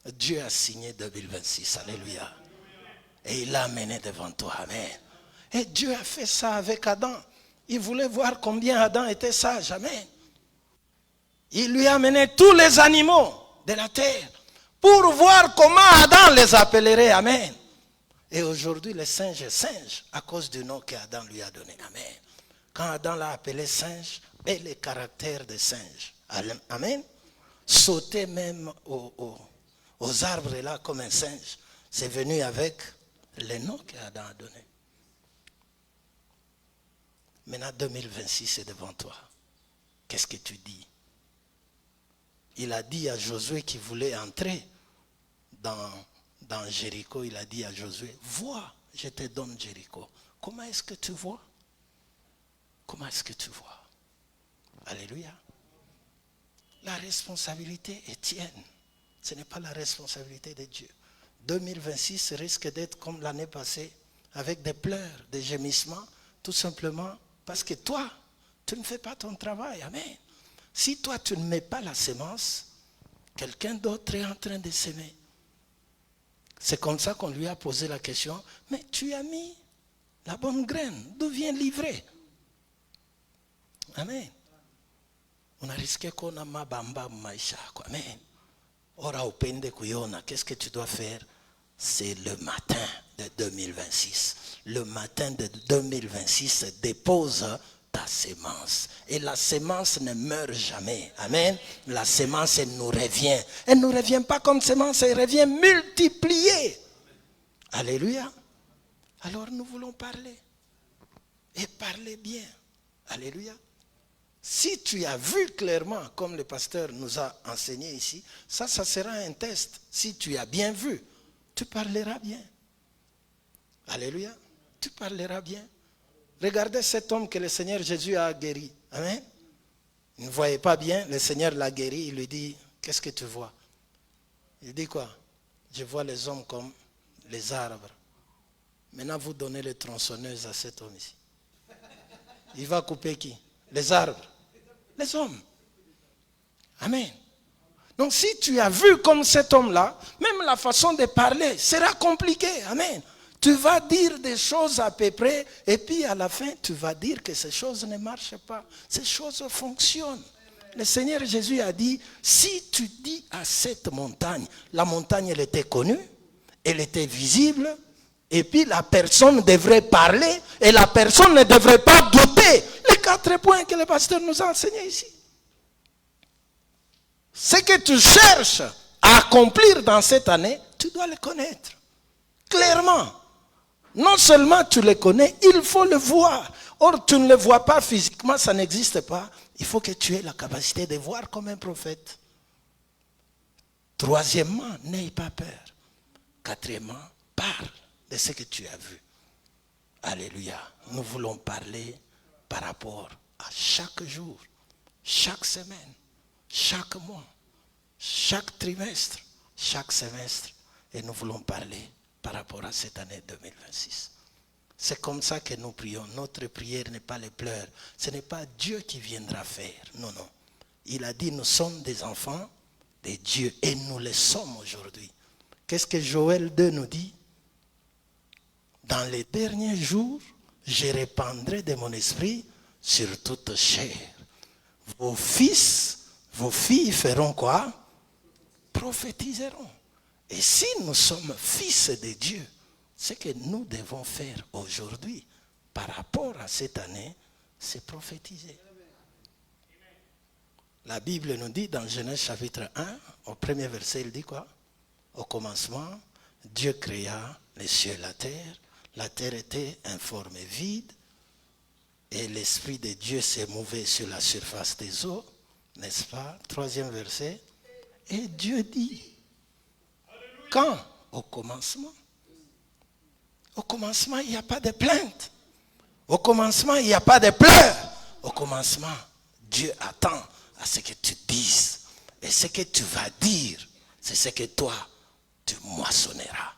S3: Dieu a signé 2026. Alléluia. Et il l'a amené devant toi. Amen. Et Dieu a fait ça avec Adam. Il voulait voir combien Adam était sage. Amen. Il lui a amené tous les animaux de la terre pour voir comment Adam les appellerait. Amen. Et aujourd'hui, le singe est singe à cause du nom qu'Adam lui a donné. Amen. Quand Adam l'a appelé singe, et les caractères de singe. Amen. Sauter même aux arbres là comme un singe. C'est venu avec les noms qu'Adam a donné. Maintenant, 2026 est devant toi. Qu'est-ce que tu dis? Il a dit à Josué qui voulait entrer dans Jéricho, il a dit à Josué, vois, je te donne Jéricho. Comment est-ce que tu vois? Comment est-ce que tu vois? Alléluia. La responsabilité est tienne. Ce n'est pas la responsabilité de Dieu. 2026 risque d'être comme l'année passée, avec des pleurs, des gémissements, tout simplement parce que toi, tu ne fais pas ton travail. Amen. Si toi, tu ne mets pas la semence, quelqu'un d'autre est en train de s'aimer. C'est comme ça qu'on lui a posé la question, mais tu as mis la bonne graine, d'où vient l'ivraie? Amen. On a risqué qu'on a ma bamba maïcha. Amen. Ora upende kuyona, qu'est-ce que tu dois faire? C'est le matin de 2026. Le matin de 2026, dépose ta sémence. Et la sémence ne meurt jamais. Amen. La sémence, elle nous revient. Elle ne nous revient pas comme sémence, elle revient multipliée. Alléluia. Alors nous voulons parler. Et parler bien. Alléluia. Si tu as vu clairement, comme le pasteur nous a enseigné ici, ça sera un test. Si tu as bien vu, tu parleras bien. Alléluia. Tu parleras bien. Regardez cet homme que le Seigneur Jésus a guéri. Amen. Il ne voyait pas bien, le Seigneur l'a guéri. Il lui dit, qu'est-ce que tu vois? Il dit quoi? Je vois les hommes comme les arbres. Maintenant, vous donnez les tronçonneuses à cet homme ici. Il va couper qui? Les arbres. Les hommes. Amen. Donc si tu as vu comme cet homme-là, même la façon de parler sera compliquée. Amen. Tu vas dire des choses à peu près et puis à la fin, tu vas dire que ces choses ne marchent pas. Ces choses fonctionnent. Le Seigneur Jésus a dit, si tu dis à cette montagne, la montagne elle était connue, elle était visible, et puis la personne devrait parler et la personne ne devrait pas douter. Les 4 points que le pasteur nous a enseignés ici. Ce que tu cherches à accomplir dans cette année, tu dois le connaître. Clairement. Non seulement tu le connais, il faut le voir. Or, tu ne le vois pas physiquement, ça n'existe pas. Il faut que tu aies la capacité de voir comme un prophète. Troisièmement, n'aie pas peur. Quatrièmement, parle de ce que tu as vu. Alléluia. Nous voulons parler par rapport à chaque jour, chaque semaine, chaque mois, chaque trimestre, chaque semestre. Et nous voulons parler par rapport à cette année 2026. C'est comme ça que nous prions. Notre prière n'est pas les pleurs. Ce n'est pas Dieu qui viendra faire. Non, non. Il a dit, nous sommes des enfants de Dieu et nous le sommes aujourd'hui. Qu'est-ce que Joël 2 nous dit? Dans les derniers jours, je répandrai de mon esprit sur toute chair. Vos fils, vos filles feront quoi? Prophétiseront. Et si nous sommes fils de Dieu, ce que nous devons faire aujourd'hui par rapport à cette année, c'est prophétiser. La Bible nous dit dans Genèse chapitre 1, au premier verset, il dit quoi? Au commencement, Dieu créa les cieux et la terre. La terre était informe et vide. Et l'Esprit de Dieu s'est mouvé sur la surface des eaux. N'est-ce pas? Troisième verset. Et Dieu dit. Quand? Au commencement. Au commencement, il n'y a pas de plainte. Au commencement, il n'y a pas de pleurs. Au commencement, Dieu attend à ce que tu dises. Et ce que tu vas dire, c'est ce que toi, tu moissonneras.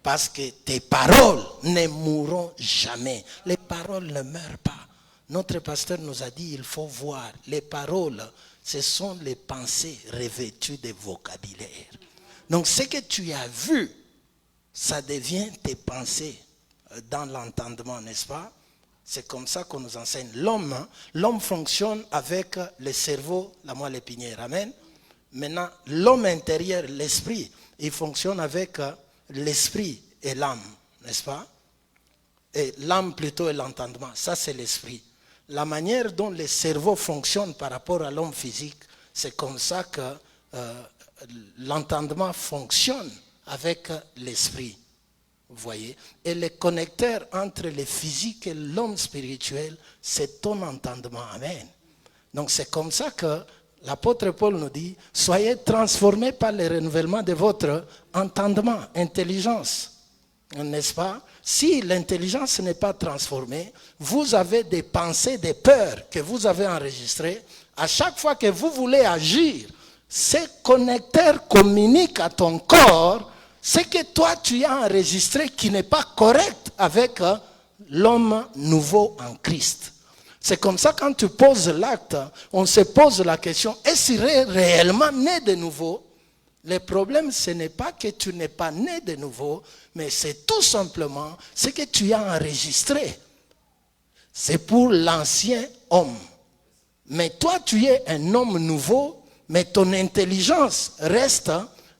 S3: Parce que tes paroles ne mourront jamais. Les paroles ne meurent pas. Notre pasteur nous a dit, il faut voir. Les paroles, ce sont les pensées revêtues de vocabulaire. Donc ce que tu as vu, ça devient tes pensées dans l'entendement, n'est-ce pas? C'est comme ça qu'on nous enseigne. L'homme fonctionne avec le cerveau, la moelle épinière. Amen. Maintenant, l'homme intérieur, l'esprit, il fonctionne avec l'esprit et l'âme, n'est-ce pas? Et l'âme plutôt et l'entendement. Ça, c'est l'esprit. La manière dont le cerveau fonctionne par rapport à l'homme physique, c'est comme ça que l'entendement fonctionne avec l'esprit. Vous voyez? Et le connecteur entre le physique et l'homme spirituel, c'est ton entendement. Amen. Donc c'est comme ça que l'apôtre Paul nous dit, soyez transformés par le renouvellement de votre entendement, intelligence. N'est-ce pas? Si l'intelligence n'est pas transformée, vous avez des pensées, des peurs que vous avez enregistrées. À chaque fois que vous voulez agir, ces connecteurs communiquent à ton corps ce que toi tu as enregistré qui n'est pas correct avec l'homme nouveau en Christ. C'est comme ça quand tu poses l'acte, on se pose la question, est-ce qu'il est réellement né de nouveau? Le problème, ce n'est pas que tu n'es pas né de nouveau, mais c'est tout simplement ce que tu as enregistré. C'est pour l'ancien homme. Mais toi, tu es un homme nouveau, mais ton intelligence reste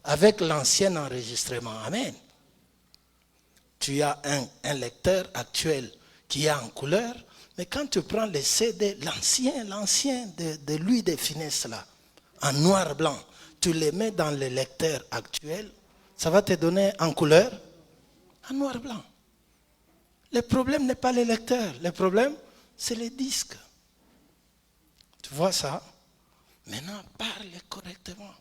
S3: avec l'ancien enregistrement. Amen. Tu as un lecteur actuel qui est en couleur, mais quand tu prends les CD, l'ancien de lui de finesse là, en noir-blanc, tu les mets dans le lecteur actuel, ça va te donner en couleur, en noir-blanc. Le problème n'est pas le lecteur, le problème, c'est les disques. Tu vois ça? Maintenant, parle correctement.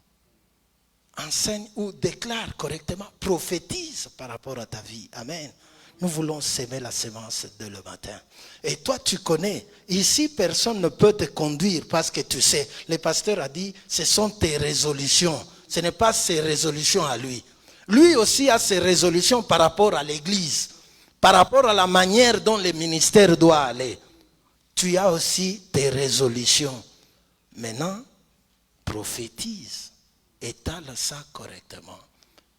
S3: Enseigne ou déclare correctement, prophétise par rapport à ta vie. Amen. Nous voulons s'aimer la semence dès le matin. Et toi, tu connais. Ici, personne ne peut te conduire parce que tu sais. Le pasteur a dit, ce sont tes résolutions. Ce n'est pas ses résolutions à lui. Lui aussi a ses résolutions par rapport à l'église. Par rapport à la manière dont le ministère doit aller. Tu as aussi tes résolutions. Maintenant, prophétise. Étale ça correctement.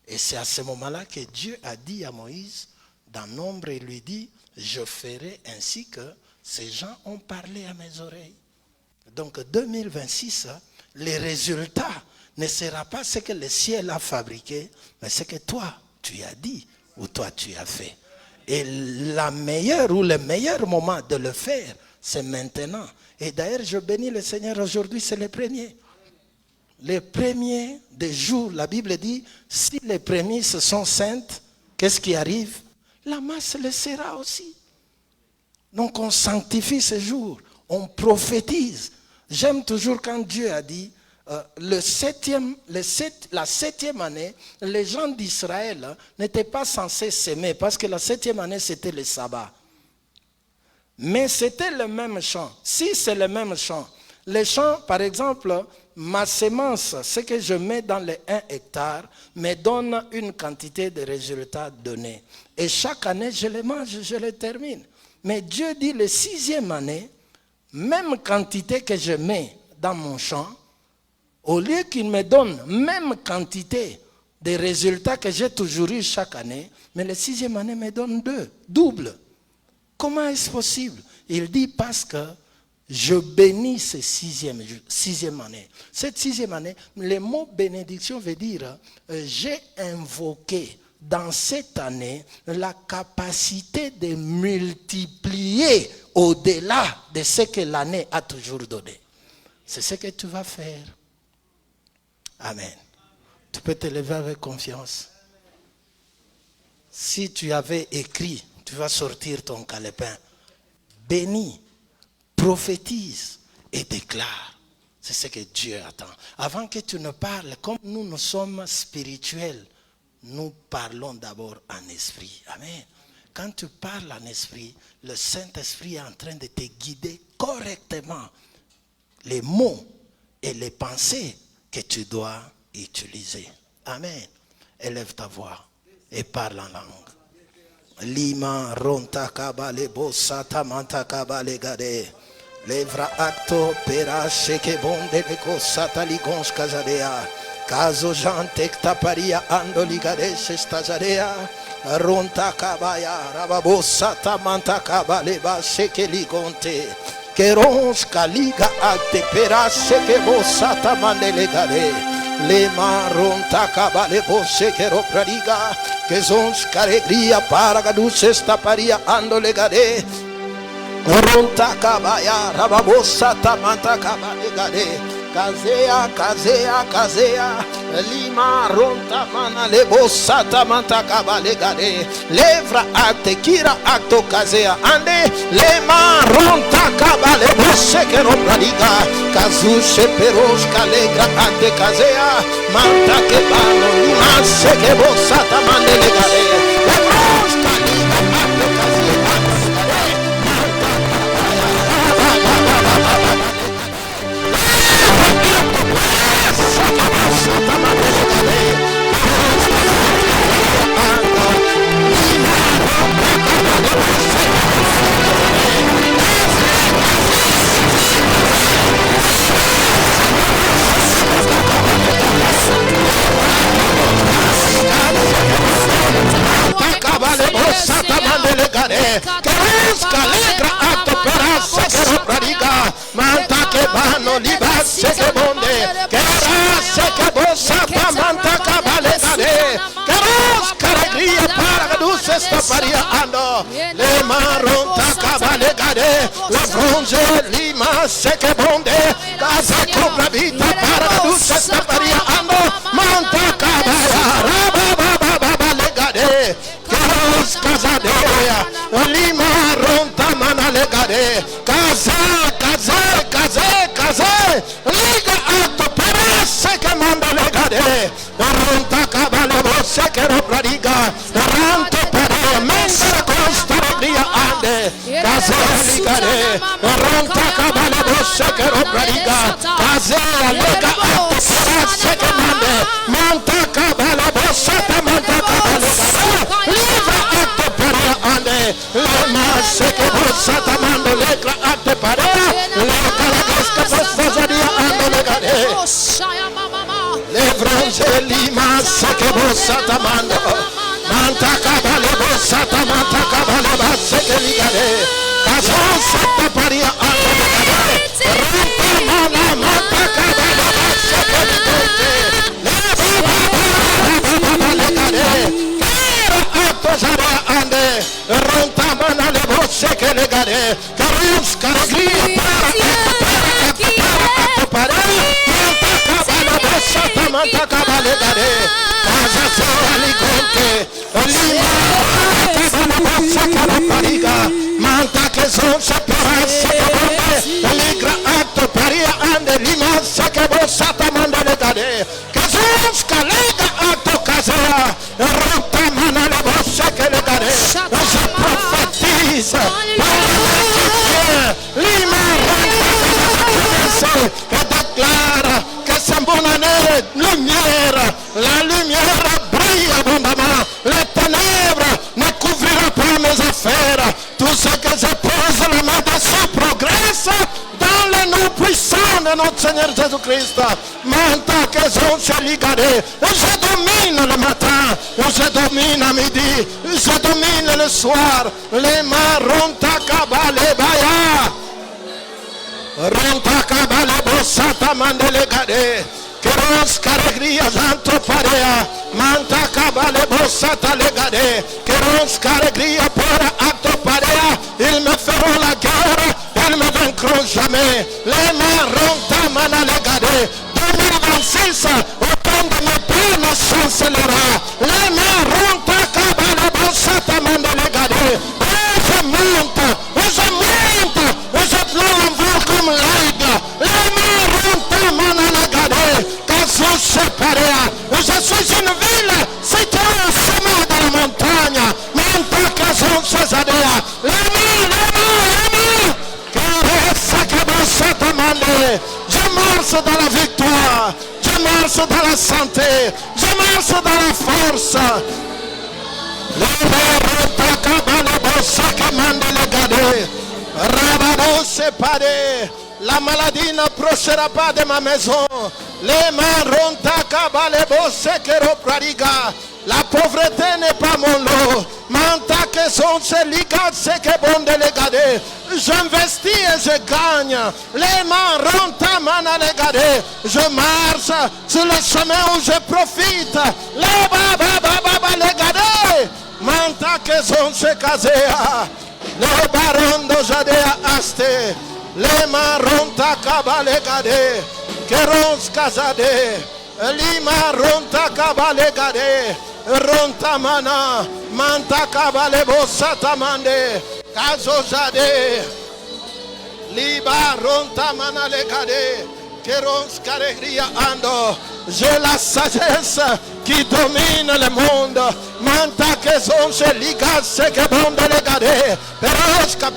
S3: Et c'est à ce moment-là que Dieu a dit à Moïse, dans Nombre, il lui dit, je ferai ainsi que ces gens ont parlé à mes oreilles. Donc 2026, les résultats ne sera pas ce que le ciel a fabriqué, mais ce que toi, tu as dit ou toi, tu as fait. Et la meilleure ou le meilleur moment de le faire, c'est maintenant. Et d'ailleurs, je bénis le Seigneur aujourd'hui, c'est le premier. Les premiers des jours, la Bible dit, si les prémices sont saintes, qu'est-ce qui arrive? La masse le sera aussi. Donc on sanctifie ces jours, on prophétise. J'aime toujours quand Dieu a dit, la septième année, les gens d'Israël n'étaient pas censés s'aimer parce que la 7e année c'était le sabbat. Mais c'était le même champ. Si c'est le même champ, les champs, par exemple, ma semence, ce que je mets dans les 1 hectare, me donne une quantité de résultats donnés. Et chaque année, je les mange, je les termine. Mais Dieu dit, la 6e année, même quantité que je mets dans mon champ, au lieu qu'il me donne même quantité de résultats que j'ai toujours eu chaque année, mais la 6e année me donne double. Comment est-ce possible? Il dit parce que je bénis cette 6e année. Cette 6e année, le mot bénédiction veut dire j'ai invoqué dans cette année la capacité de multiplier au-delà de ce que l'année a toujours donné. C'est ce que tu vas faire. Amen. Tu peux te lever avec confiance. Si tu avais écrit, tu vas sortir ton calepin. Bénis, prophétise et déclare. C'est ce que Dieu attend. Avant que tu ne parles, comme nous sommes spirituels, nous parlons d'abord en esprit. Amen. Quand tu parles en esprit, le Saint-Esprit est en train de te guider correctement. Les mots et les pensées que tu dois utiliser. Amen. Élève ta voix et parle en langue. Lima ronta kabale bossa tamanta kabale gade. Levra acto pera sheke bonde le kosata ligons kazadea. Kazo jantek taparia ando ligade stazadea. Ronta kabaya rababossa tamanta kabale ba sheke ligonte. Kerons kaliga acte pera sheke bossa tamande legade. Le maronta kabale bosse che ropradiga che son scaregria paragadus staparia ando legade ronta kabaya rababossa tamanta kabale gade kazea kazea kazea lima ronta mana le bossa tamanta kabale gade levra acte kira acto kazea ande le maronta kabale bosse che ropradiga kazushe peros kalegra acte kazea manta che vanno limasse che bossa tamande legade levros kaliga acte kazea manta kabaya manta che vanno libasse che bonde che rasse che bossa manta cabale dade che roscaregria paradusse staparia ando le maronta cabale gade la bronze limasse che bonde casa cobra vita paradusse staparia ando manta cabaya rababa legade che roscasadea lima ronta mana legade casa liga atto peresse che manda legade ronta cabale bosse che ropradiga ranto pere mensa costa ria ande casa ligade ronta cabale bosse che ropradiga casa lega atto peresse che mande monta cabale bosse che manda cabale livra atto pere ande le masse che bossa tamando legra atto pere le bronze limasse che bossa tamando manta cabale bossa tamanta cabale basse che ligade caso setta paria ando legade rampa mana manta cabale basse che ligade era atto sara ande ronta mana le bosse che legade carus caraglia manta cabale dare casa soli conte lima manta che son separasse ligra atto paria ande lima che bossata manda le dare che son scalega atto casea rotta mana le bosse che le dare se profetisa lima che declara c'est bonne année, lumière, la lumière brille abondamment, les ténèbres ne couvriront pas mes affaires, tout ce que je pose la main dessus progresse dans le nom puissant de notre Seigneur Jésus-Christ. Manta que sont ligade, je domine le matin, je domine à midi, je domine le soir, les maronta kabale baya. Ronta cabale bossata mandele gade Keros caregria zanto parea Manta cabale bossata legade Keros caregria para acto parea Ils me feront la guerre manqueront jamais. Les marrons tamana les gade. 2026, autant de mes pères ne chancellera. Les marrons takabala bossa tamanda les gade. Je monte, je pleure en vol comme l'aigle. Les marrons tamana les gade. Kazo separea. Je suis une ville située au sommet de la montagne. Manta kazo sezadea. Les mains. Je marche dans la victoire, je marche dans la santé, je marche dans la force. La maladie n'approchera pas de ma maison. Les marrons takabalebo sekero pradiga. La pauvreté n'est pas mon lot. Manta que son ligat c'est que bon délégadé. J'investis et je gagne. Les marrons tamana légade. Je marche sur le chemin où je profite. Les baba légade. Manta que son se casea. Les barons de jadea aste. Les marrons takaba légade. Kerons casade. Lima ronta kabale gade, ronta mana, manta kabale bossata mande, kazo jade, liba ronta mana le gade, kerons karegria ando. J'ai la sagesse qui domine le monde. Manta que son se liga se que bon de le gade. Perosca,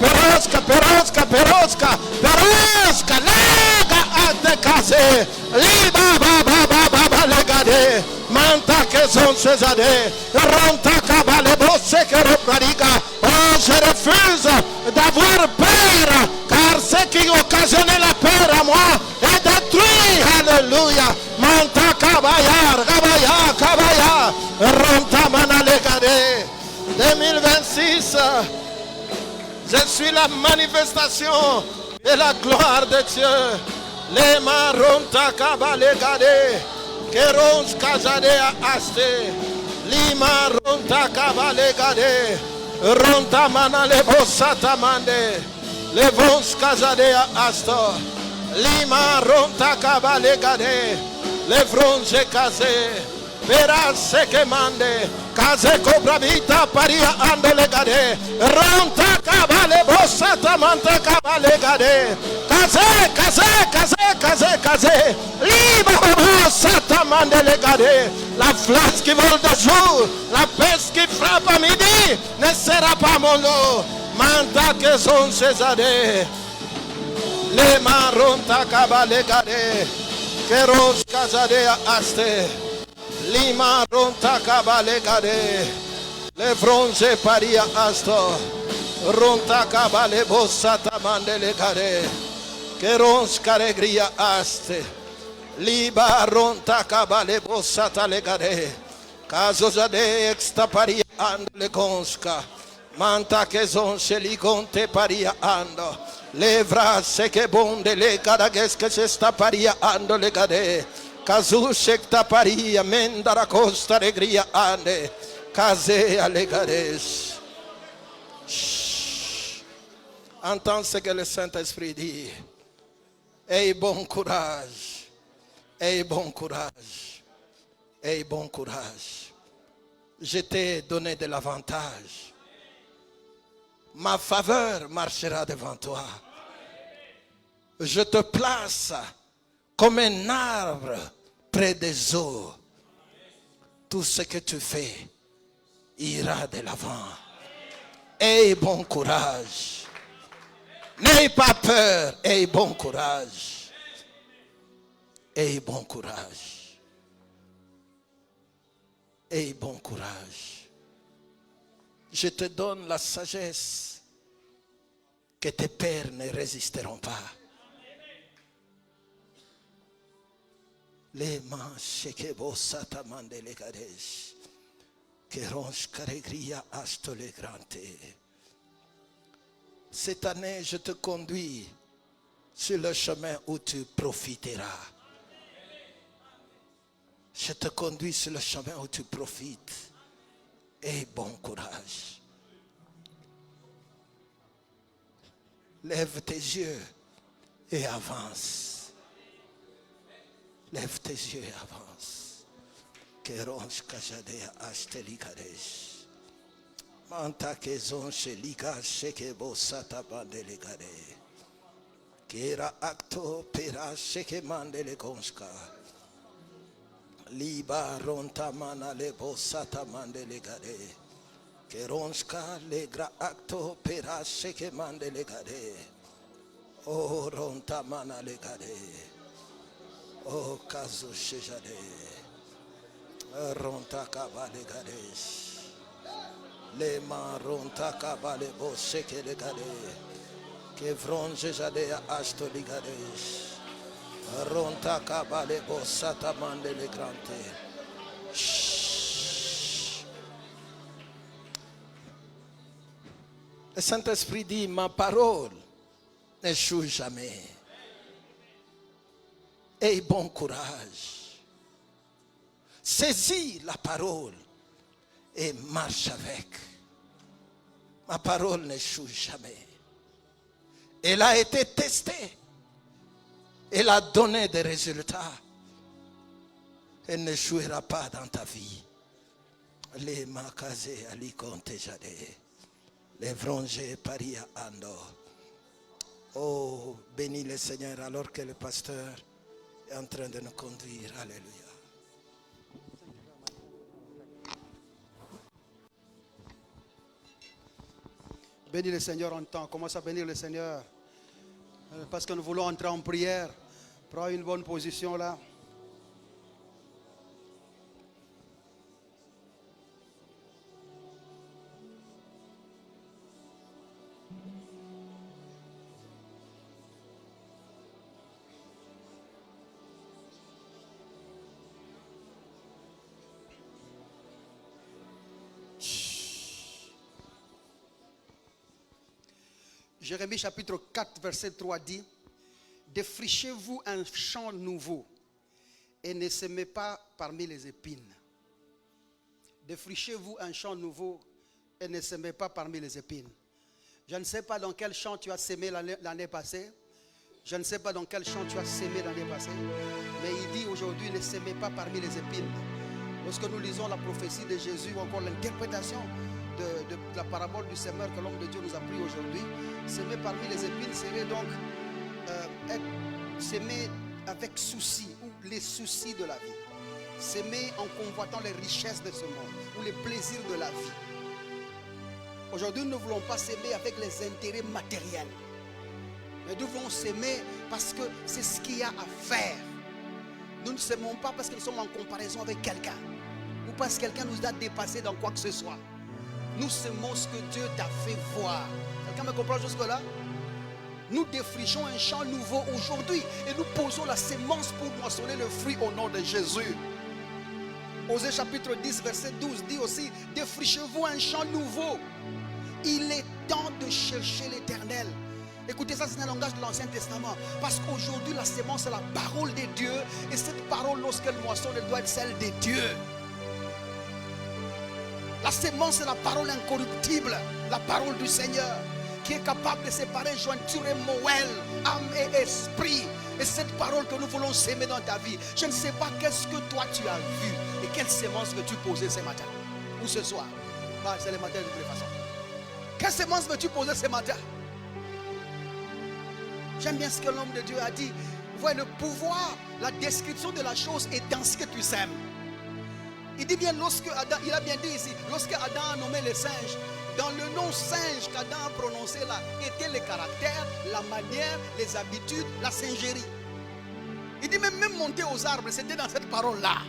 S3: lega a te case. Liba baba le gade. Manta que son se zade. Ronta cabale bosse que repradiga. Oh, je refuse d'avoir peur, car ce qui occasionnait la peur à moi est détruit. Alléluia. Manta kabaya, ronta manalegade. 2026, je suis la manifestation de la gloire de Dieu. Les maronta kabalegade, kerons kazade aste, lima ronta kabalegade, ronta manalebo satamande, levons kazade asto, lima ronta kabalegade. Le fronze case, verás se que mande, case cobra vita paria ando legade, ronta cabale bossa tamanta cabale gade, case, liba bossa tamande legade, la flash qui vole de jour, la peste qui frappe à midi, ne sera pas mon lot, manta que son césade, les maronta cabale gade. Keros kazadea aste, lima ronta kabalegade, le bronze paria asto, ronta kabale bossa tamande legade, keros karegria aste, liba ronta kabale bossa talegade, kazozade exta paria and legonska, manta kezon sheligonte paria ando. Levra se que bonde le cadagues que se está paria ando le gade. Kazu shekta paria mendara costa regria ande. Kaze alegades. Entends ce que le Saint-Esprit dit. Aie bon courage. Aie bon courage. Aie bon courage. Je t'ai donné de l'avantage. Ma faveur marchera devant toi. Je te place comme un arbre près des eaux. Tout ce que tu fais ira de l'avant. Aie bon courage. N'aie pas peur. Aie bon courage. Aie bon courage. Aie bon courage. Je te donne la sagesse que tes pères ne résisteront pas. Les manches que vos satamande les gadesh, que ronche caregria asto les grante. Cette année, je te conduis sur le chemin où tu profiteras. Je te conduis sur le chemin où tu profites. Et bon courage. Lève tes yeux et avance. Lève tes yeux et avance. Keronch kajade ashteli kadesh. Manta kezon shelika shekebo sata bandele kade. Kera acto pera sheke mandele konska. Liba ronta mana lebo sata mandele kade. Keronska legra acto pera sheke mandele kade. Oh ronta mana le kade. Oh kazo shejade. Ronta kabale kade. Le maronta kabale bo sheke le kade. Que vronge jade asto ligades. Ronta kabale bo satamande le grante. Le Saint-Esprit dit, ma parole n'échoue jamais. Aie bon courage. Saisis la parole et marche avec. Ma parole n'échoue jamais. Elle a été testée. Elle a donné des résultats. Elle n'échouera pas dans ta vie. Les makazé ali konte jade. Les vrongés paria ando. Oh, bénis le Seigneur alors que le pasteur est en train de nous conduire. Alléluia.
S2: Bénis le Seigneur en temps. Commence à bénir le Seigneur. Parce que nous voulons entrer en prière. Prends une bonne position là. Jérémie chapitre 4 verset 3 dit: défrichez-vous un champ nouveau et ne semez pas parmi les épines. Défrichez-vous un champ nouveau et ne semez pas parmi les épines. Je ne sais pas dans quel champ tu as sémé l'année passée. Je ne sais pas dans quel champ tu as sémé l'année passée. Mais il dit aujourd'hui: ne semez pas parmi les épines. Lorsque nous lisons la prophétie de Jésus ou encore l'interprétation de la parabole du semeur que l'homme de Dieu nous a pris aujourd'hui, s'aimer parmi les épines serait donc s'aimer avec souci ou les soucis de la vie. S'aimer en convoitant les richesses de ce monde ou les plaisirs de la vie. Aujourd'hui, nous ne voulons pas s'aimer avec les intérêts matériels. Mais nous voulons s'aimer parce que c'est ce qu'il y a à faire. Nous ne s'aimons pas parce que nous sommes en comparaison avec quelqu'un ou parce que quelqu'un nous a dépassé dans quoi que ce soit. Nous semons ce que Dieu t'a fait voir. Quelqu'un me comprend jusque-là? Nous défrichons un champ nouveau aujourd'hui et nous posons la sémence pour moissonner le fruit au nom de Jésus. Osée chapitre 10 verset 12 dit aussi: défrichez-vous un champ nouveau. Il est temps de chercher l'Éternel. Écoutez, ça c'est un langage de l'Ancien Testament. Parce qu'aujourd'hui la sémence c'est la parole de Dieu. Et cette parole, lorsqu'elle moissonne, elle doit être celle de Dieu. La sémence c'est la parole incorruptible, la parole du Seigneur, qui est capable de séparer jointure et moelle, âme et esprit. Et cette parole que nous voulons s'aimer dans ta vie, je ne sais pas qu'est-ce que toi tu as vu et quelle sémence veux-tu poser ce matin ou ce soir. Bah, c'est le matin de toutes les façons. Quelle sémence veux-tu poser ce matin? J'aime bien ce que l'homme de Dieu a dit. Vous voyez, le pouvoir, la description de la chose est dans ce que tu sèmes. Il dit bien, lorsque Adam, il a bien dit ici, lorsque Adam a nommé les singes, dans le nom singe qu'Adam a prononcé là, étaient les caractères, la manière, les habitudes, la singerie. Il dit même monter aux arbres, c'était dans cette parole-là.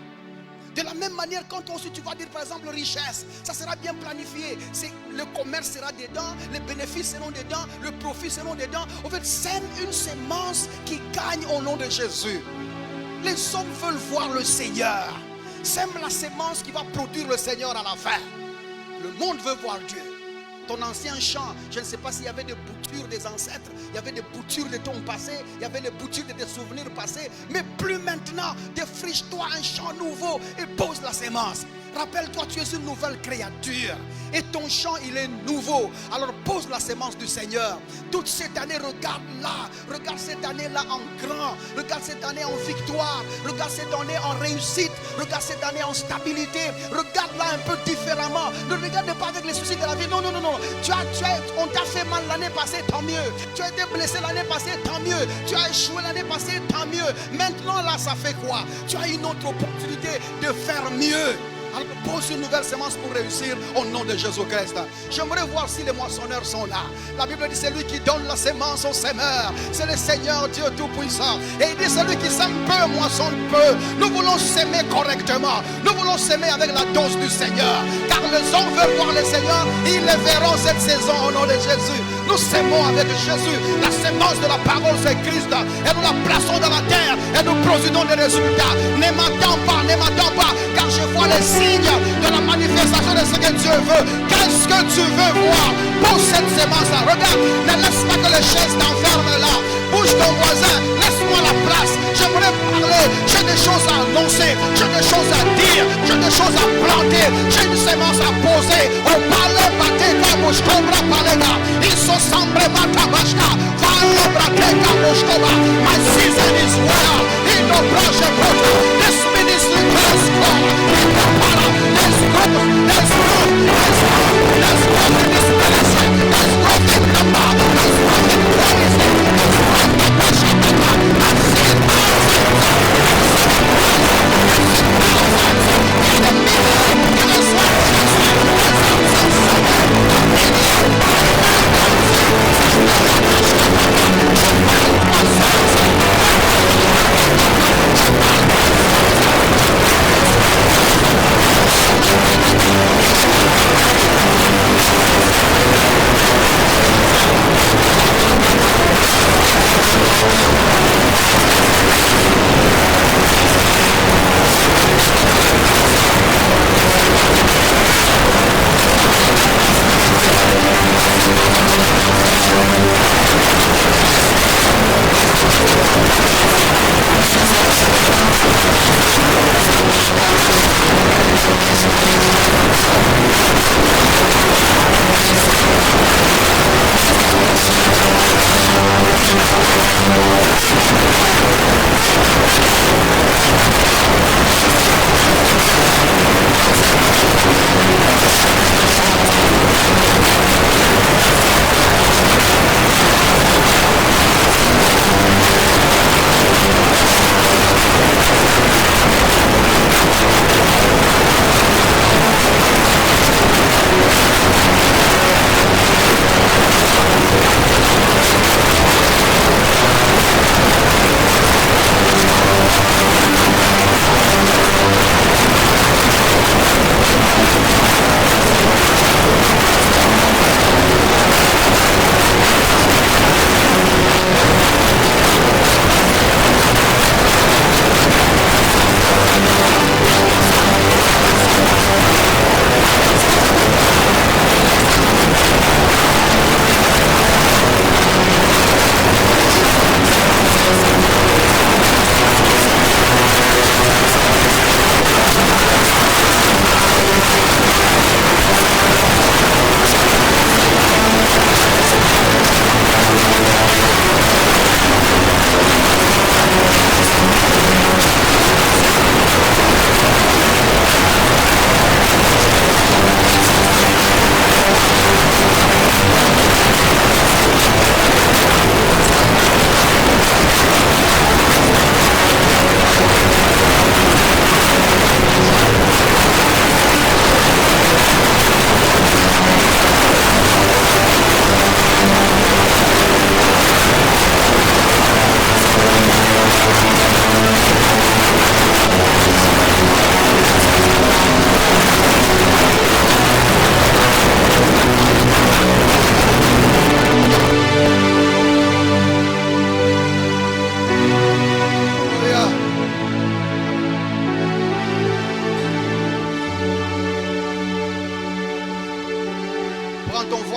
S2: De la même manière, quand ensuite tu vas dire par exemple richesse, ça sera bien planifié. Le commerce sera dedans, les bénéfices seront dedans, le profit seront dedans. En fait, sème une sémence qui gagne au nom de Jésus. Les hommes veulent voir le Seigneur. Sème la sémence qui va produire le Seigneur à la fin. Le monde veut voir Dieu. Ton ancien champ, je ne sais pas s'il y avait des boutures des ancêtres, il y avait des boutures de ton passé, il y avait des boutures de tes souvenirs passés, mais plus maintenant. Défriche-toi un champ nouveau et pose la sémence. Rappelle-toi, tu es une nouvelle créature. Et ton champ, il est nouveau. Alors pose la sémence du Seigneur. Toute cette année, regarde-la. Regarde cette année-là en grand. Regarde cette année en victoire. Regarde cette année en réussite. Regarde cette année en stabilité. Regarde-la un peu différemment. Ne regarde pas avec les soucis de la vie. Non, non, non, non. On t'a fait mal l'année passée, tant mieux. Tu as été blessé l'année passée, tant mieux. Tu as échoué l'année passée, tant mieux. Maintenant, là, ça fait quoi? Tu as une autre opportunité de faire mieux. Alors pose une nouvelle semence pour réussir au nom de Jésus-Christ. J'aimerais voir si les moissonneurs sont là. La Bible dit c'est lui qui donne la semence au semeur. C'est le Seigneur Dieu Tout-Puissant. Et il dit celui qui sème peu moissonne peu. Nous voulons s'aimer correctement. Nous voulons s'aimer avec la dose du Seigneur. Car les hommes veulent voir le Seigneur. Ils le verront cette saison au nom de Jésus. Nous s'aimons avec Jésus. La semence de la parole c'est Christ. Et nous la plaçons dans la terre. Et nous produisons des résultats. Ne m'attends pas, ne m'attends pas. Car je vois les signes de la manifestation de ce que Dieu veut. Qu'est-ce que tu veux voir? Pose cette semence-là. Regarde, ne laisse pas que les chaises t'enferment là. Bouge ton voisin, laisse-moi la place. J'aimerais parler, j'ai des choses à annoncer, j'ai des choses à dire, j'ai des choses à planter, j'ai une semence à poser. Au palais bateka moshkobra palega. Il se semble matabashka. Vale brateka moshkoba. My season is well. In no branche pota. This ministry has come. There's growth in this ministry. There's growth in the Father. There's growth in praise. There's growth in worship. I see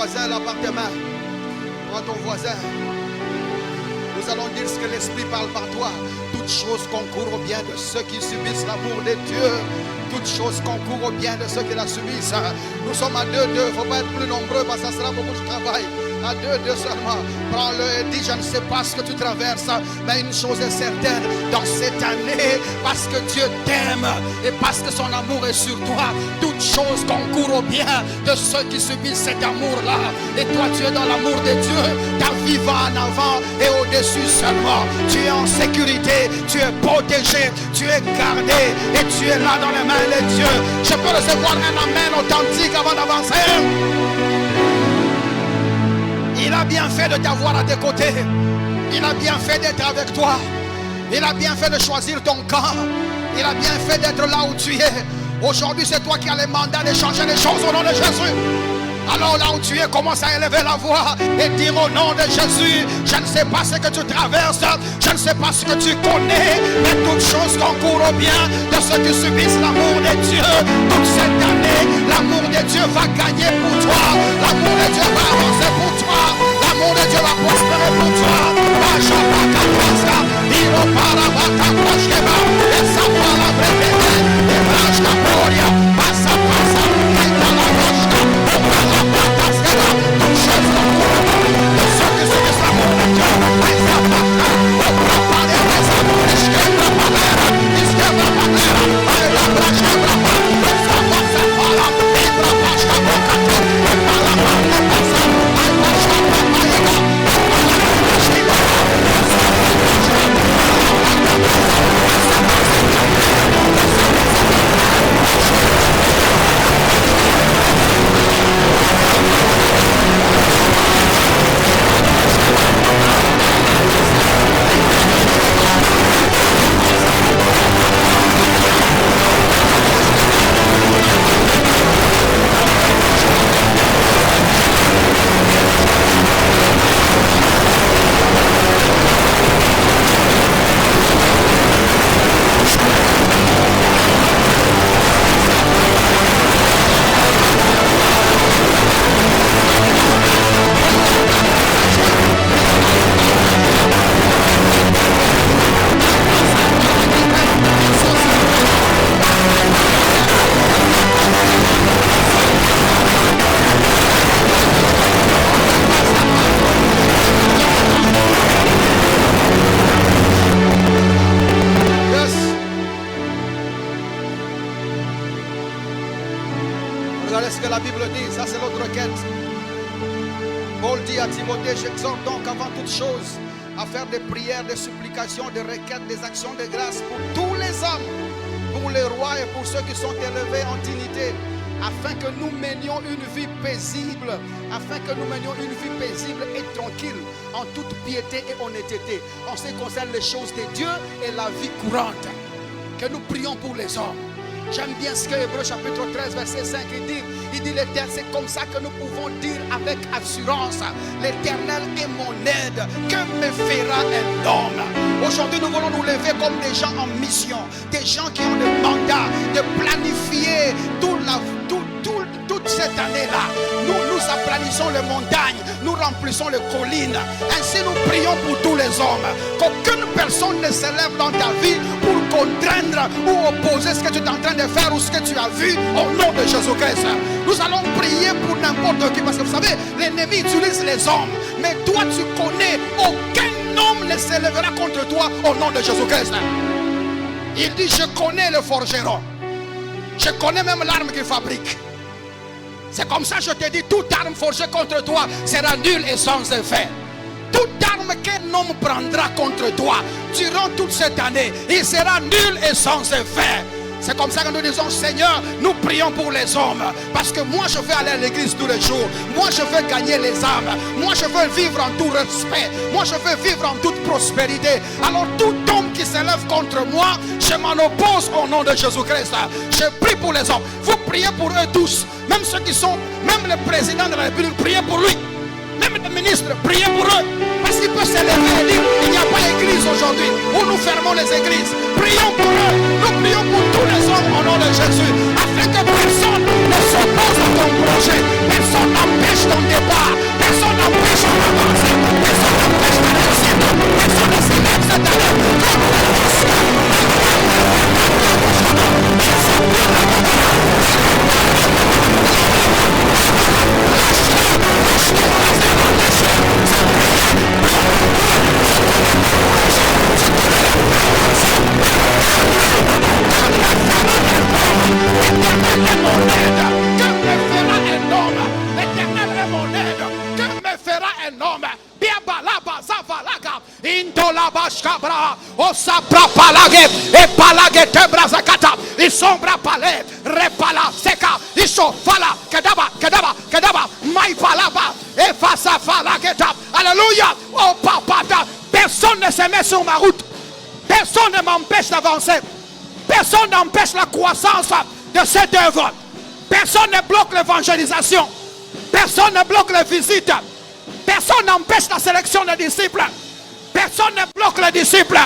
S2: voisin là par tes mains. Prends ton voisin. Nous allons dire ce que l'Esprit parle par toi. Toutes choses concourent au bien de ceux qui subissent l'amour de Dieu.
S1: toutes choses concourent au bien de ceux qui la subissent. Nous sommes à 2-2, il ne faut pas être plus nombreux parce que ça sera beaucoup de travail. À 2-2 seulement. Prends-le et dis, je ne sais pas ce que tu traverses, mais une chose est certaine, dans cette année, parce que Dieu t'aime et parce que son amour est sur toi, toutes choses concourent au bien de ceux qui subissent cet amour-là. Et toi, tu es dans l'amour de Dieu, ta vie va en avant et au-dessus seulement. Tu es en sécurité, tu es protégé, tu es gardé et tu es là dans les mains de Dieu. Je peux recevoir un amen authentique avant d'avancer. Il a bien fait de t'avoir à tes côtés. Il a bien fait d'être avec toi. Il a bien fait de choisir ton camp. Il a bien fait d'être là où tu es. Aujourd'hui, c'est toi qui as le mandat de changer les choses au nom de Jésus. Alors là où tu es, commence à élever la voix et dire au nom de Jésus, je ne sais pas ce que tu traverses, je ne sais pas ce que tu connais, mais toutes choses concourent au bien de ceux qui subissent l'amour de Dieu. Toute cette année, l'amour de Dieu va gagner pour toi. L'amour de Dieu va avancer pour toi. L'amour de Dieu va prospérer pour toi. Regardez ce que la Bible dit, ça c'est l'autre requête. Paul dit à Timothée, j'exhorte donc avant toute chose à faire des prières, des supplications, des requêtes, des actions de grâce pour tous les hommes, pour les rois et pour ceux qui sont élevés en dignité, afin que nous menions une vie paisible, et tranquille, en toute piété et honnêteté, en ce qui concerne les choses de Dieu et la vie courante. Que nous prions pour les hommes. J'aime bien ce que Hébreux chapitre 13 verset 5 il dit l'Éternel, c'est comme ça que nous pouvons dire avec assurance, l'Éternel est mon aide, que me fera un homme? Aujourd'hui nous voulons nous lever comme des gens en mission, des gens qui ont le mandat de planifier toute cette année-là. Nous aplanissons les montagnes, nous remplissons les collines. Ainsi nous prions pour tous les hommes. Qu'aucune personne ne s'élève dans ta vie pour contraindre ou opposer ce que tu es en train de faire ou ce que tu as vu au nom de Jésus-Christ. Nous allons prier pour n'importe qui parce que vous savez, l'ennemi utilise les hommes. Mais toi tu connais, aucun homme ne s'élèvera contre toi au nom de Jésus-Christ. Il dit, je connais le forgeron. Je connais même l'arme qu'il fabrique. C'est comme ça que je te dis, toute arme forgée contre toi sera nulle et sans effet. Toute arme qu'un homme prendra contre toi durant toute cette année, il sera nul et sans effet. C'est comme ça que nous disons, Seigneur, nous prions pour les hommes. Parce que moi je veux aller à l'église tous les jours. Moi je veux gagner les âmes. Moi je veux vivre en tout respect. Moi je veux vivre en toute prospérité. Alors tout homme qui s'élève contre moi, je m'en oppose au nom de Jésus-Christ. Je prie pour les hommes. Vous priez pour eux tous. Même ceux qui sont, même le président de la République, priez pour lui. Même les ministres, priez pour eux. Parce qu'il peut s'élever et dire, il n'y a pas d'église aujourd'hui où nous fermons les églises. Prions pour eux. Nous prions pour tous les hommes au nom de Jésus. Afin que personne ne s'oppose à ton projet. Personne n'empêche ton départ. Personne n'empêche ton avancée. Personne n'empêche ta réussite. Personne ne s'élève cette année. sabra, o sabra palage, et palage te brazakata, il sombra palais, repala, seka, iso, fala, kedaba, mai palaba, et face à fala, kedab, alléluia, oh papa, personne ne se met sur ma route, personne ne m'empêche d'avancer, personne n'empêche la croissance de cette œuvre, personne ne bloque l'évangélisation, personne ne bloque les visites, personne n'empêche la sélection des disciples, personne ne bloque les disciples,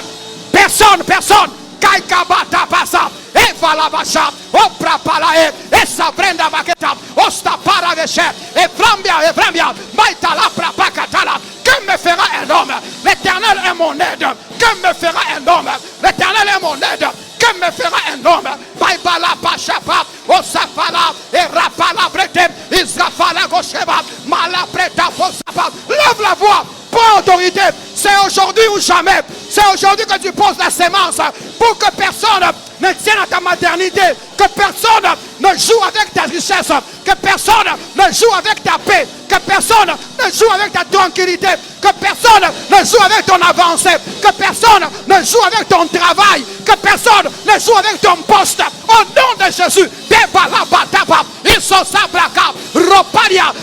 S1: personne, Kaikabata pasa, et valavasha, o prapalae, et sabrenda vaketa, o stapara veche, et vrambia, maitala prapakatala. Que me fera un homme? L'Éternel est mon aide. Que me fera un homme? L'Éternel est mon aide. Que me fera un homme? Baibala pachapa, o safala, et rapala brete, israfala gosheba, malapreta posapa. Lève la voix. Prends autorité, c'est aujourd'hui ou jamais. C'est aujourd'hui que tu poses la sémence pour que personne ne tienne à ta maternité, que personne ne joue avec ta richesse, que personne ne joue avec ta paix, que personne ne joue avec ta tranquillité, que personne ne joue avec ton avancée, que personne ne joue avec ton travail, que personne ne joue avec ton poste. Au nom de Jésus, Debalabataba, Isosabraka, Ropalia,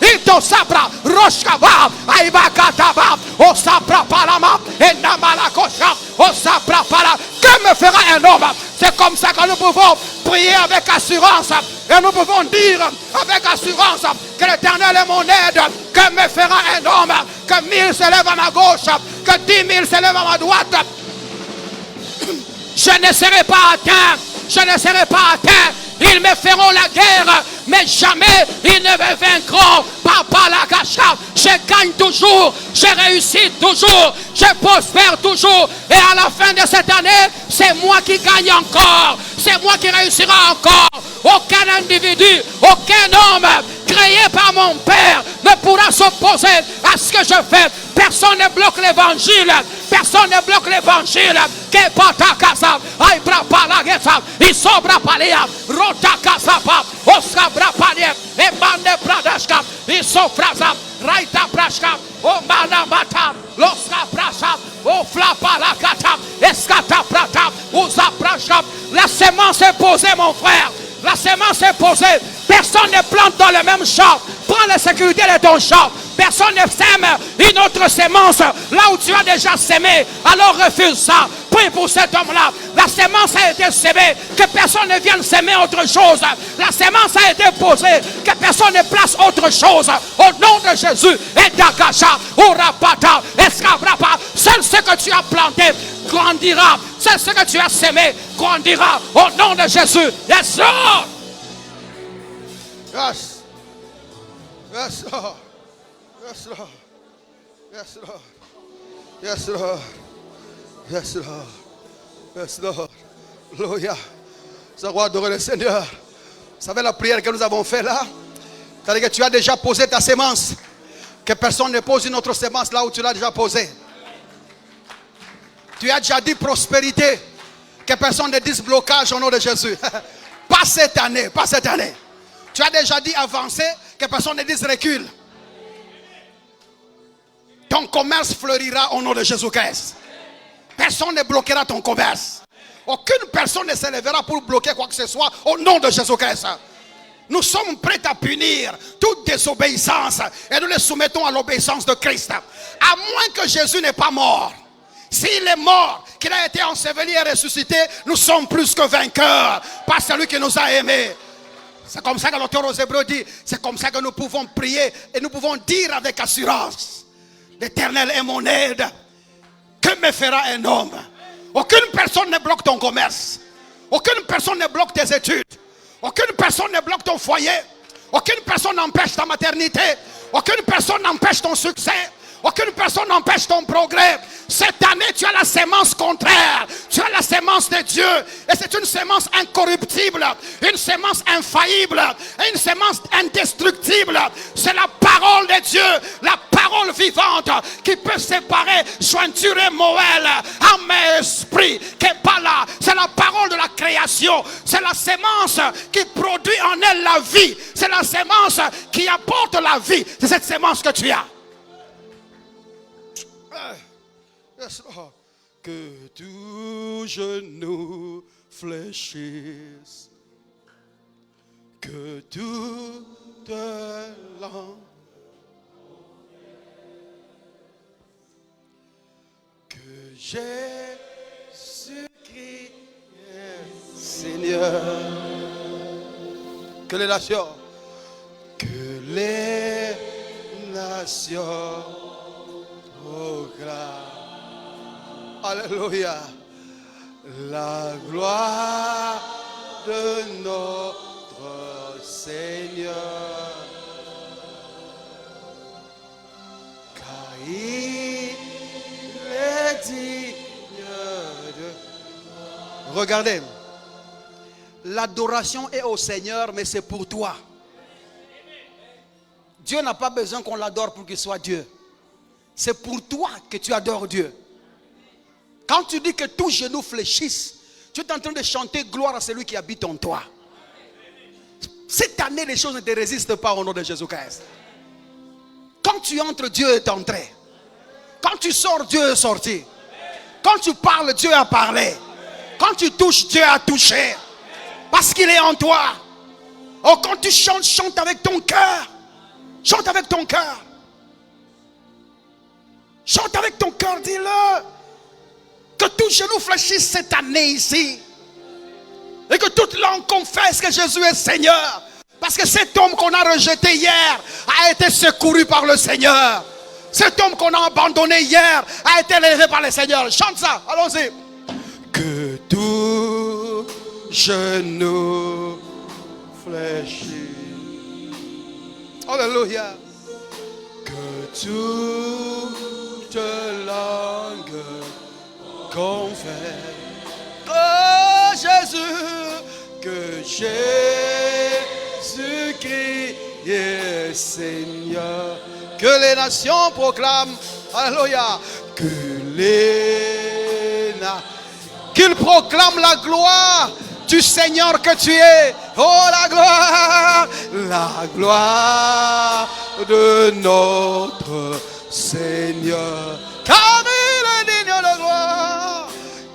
S1: Itosabra, Roshkava, Aibakataba, Osabra Palama, et Namalakosha, Osabra Pala. Que me fera un homme? C'est comme ça que nous pouvons prier avec assurance et nous pouvons dire avec assurance que l'Éternel est mon aide. Que me fera un homme? Que 1000 s'élèvent à ma gauche, que 10 000 s'élèvent à ma droite. Je ne serai pas atteint. Ils me feront la guerre, mais jamais ils ne me vaincront. Papa la gacha, je gagne toujours, je réussis toujours, je prospère toujours. Et à la fin de cette année, c'est moi qui gagne encore. C'est moi qui réussira encore. Aucun individu, aucun homme créé par mon Père ne pourra s'opposer à ce que je fais. Personne ne bloque l'évangile. Personne ne bloque l'évangile. Que patakasa, aibra palagesa, isobra palea, rotakasa pa, oskabra palea, emande pradashka, isofraza, raita prashka, omana mata, loska prasha, oflapalakata, eskata prata, usa prashka. La sémence est posée, mon frère. La sémence est posée. Personne ne plante dans le même champ. Prends la sécurité de ton champ. Personne ne sème une autre sémence là où tu as déjà sémé. Alors refuse ça. Prie pour cet homme-là. La sémence a été sémée. Que personne ne vienne s'aimer autre chose. La sémence a été posée. Que personne ne place autre chose. Au nom de Jésus. Et Dakacha, Urapata, Escabrapa. Seul ce que tu as planté grandira. Seul ce que tu as sémé grandira. Au nom de Jésus. Yes, Lord.
S2: Yes. Yes, Lord. Yes, Lord. Yes, Lord. Yes, Lord. Yes, Lord. Yes, Lord. Alléluia. Ça va adorer le Seigneur. Vous savez la prière que nous avons fait là? C'est-à-dire que tu as déjà posé ta sémence. Que personne ne pose une autre sémence là où tu l'as déjà posée. Tu as déjà dit prospérité. Que personne ne dise blocage au nom de Jésus. Pas cette année, pas cette année. Tu as déjà dit avancer. Que personne ne dise recul. Ton commerce fleurira au nom de Jésus-Christ. Personne ne bloquera ton commerce. Aucune personne ne s'élèvera pour bloquer quoi que ce soit au nom de Jésus-Christ. Nous sommes prêts à punir toute désobéissance et nous les soumettons à l'obéissance de Christ. À moins que Jésus n'est pas mort. S'il est mort, qu'il a été enseveli et ressuscité, nous sommes plus que vainqueurs par celui qui nous a aimés. C'est comme ça que l'auteur aux Hébreux dit, c'est comme ça que nous pouvons prier et nous pouvons dire avec assurance: l'Éternel est mon aide. Que me fera un homme? Aucune personne ne bloque ton commerce. Aucune personne ne bloque tes études. Aucune personne ne bloque ton foyer. Aucune personne n'empêche ta maternité. Aucune personne n'empêche ton succès. Aucune personne n'empêche ton progrès. Cette année, tu as la sémence contraire. Tu as la sémence de Dieu. Et c'est une sémence incorruptible. Une sémence infaillible. Et une sémence indestructible. C'est la parole de Dieu. La parole vivante qui peut séparer jointure et moelle, âme et esprit. Qui est pas là. C'est la parole de la création. C'est la sémence qui produit en elle la vie. C'est la sémence qui apporte la vie. C'est cette sémence que tu as.
S1: Yes, Lord. Que tout genou fléchisse, que toute langue, que Jésus-Christ est Seigneur, que les nations proclament. Alléluia. La gloire de notre Seigneur. Car il est digne de... Regardez.
S2: L'adoration est au Seigneur, mais c'est pour toi. Dieu n'a pas besoin qu'on l'adore pour qu'il soit Dieu. C'est pour toi que tu adores Dieu. Quand tu dis que tout genou fléchisse, tu es en train de chanter gloire à celui qui habite en toi. Cette année, les choses ne te résistent pas au nom de Jésus-Christ. Quand tu entres, Dieu est entré. Quand tu sors, Dieu est sorti. Quand tu parles, Dieu a parlé. Quand tu touches, Dieu a touché. Parce qu'il est en toi. Oh, quand tu chantes, chante avec ton cœur. Chante avec ton cœur. Chante avec ton cœur, dis-le. Que tout genou fléchisse cette année ici. Et que toute langue confesse que Jésus est Seigneur. Parce que cet homme qu'on a rejeté hier a été secouru par le Seigneur. Cet homme qu'on a abandonné hier a été élevé par le Seigneur. Chante ça, allons-y.
S1: Que tout genou fléchisse. Alléluia. Que toute langue confesse. Oh Jésus, que Jésus-Christ est Seigneur. Que les nations proclament. Alléluia. Que les nations, qu'ils proclament la gloire du Seigneur que tu es. Oh la gloire de notre Seigneur. Car il est digne de gloire.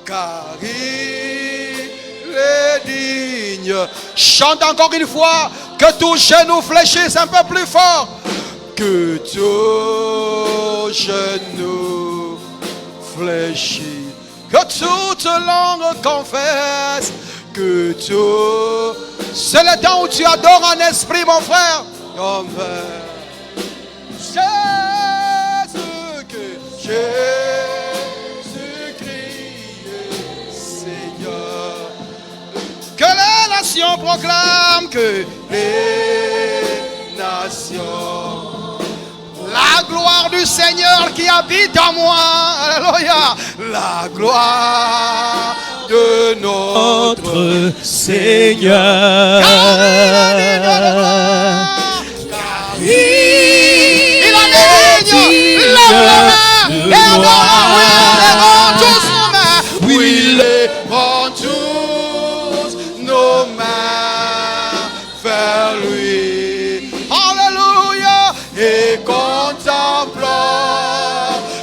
S1: Car il est digne. Chante encore une fois. Que tout genou fléchisse un peu plus fort. Que tout genou fléchisse. Que toute langue confesse. Que tout... C'est le temps où tu adores en esprit, mon frère. Jésus, que Jésus-Christ est Seigneur. Que les nations proclament. Que les nations... La gloire du Seigneur qui habite en moi. Alléluia. La gloire de notre Seigneur. Car il en est digne. Oui, lèvons tous nos mains vers lui. Alléluia. Et contemplant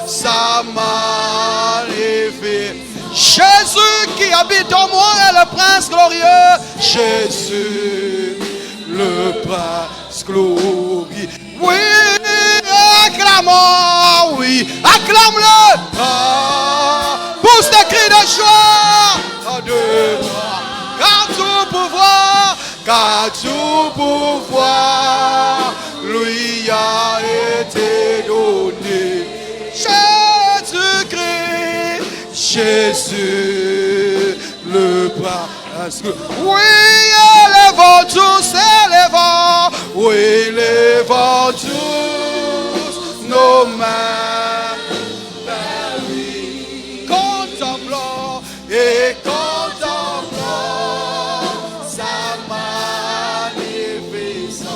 S1: sa magnifique. Jésus qui habite en moi est le prince glorieux. Jésus, le prince glorieux. Oui, acclamons, oui, acclame-le. Pousse des cris de joie. Car tout pouvoir lui a été donné. Jésus-Christ, Jésus, le prince. Oui, élevons tous, élevons. Oui, élevons tous nos mains vers lui. Contemplons et contemplons sa magnificence.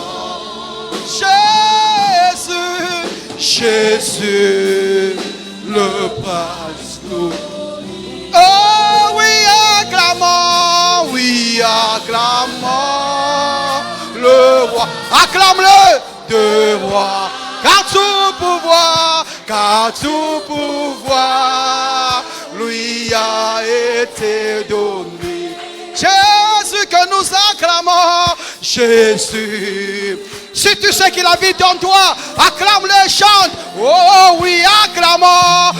S1: Jésus, le prince. Oh oui, acclamons, oui, acclamons le roi. Acclame-le de roi, car tout pouvoir car tout pouvoir lui a été donné. Jésus que nous acclamons, Jésus. Si tu sais qu'il habite en toi, acclame-le, chante. Oh oui, acclamons,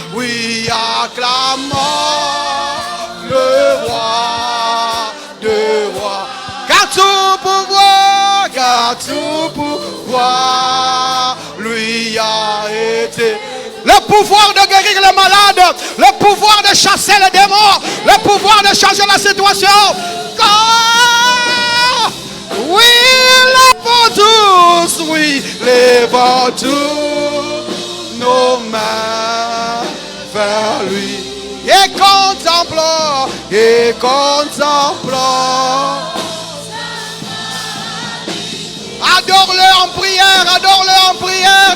S1: le roi de rois. Car tout pouvoir lui a été. Le pouvoir de guérir les malades, le pouvoir de chasser les démons, le pouvoir de changer la situation. Oh, oui, lèvons tous nos mains vers lui. Et contemplons. Adore-le en prière,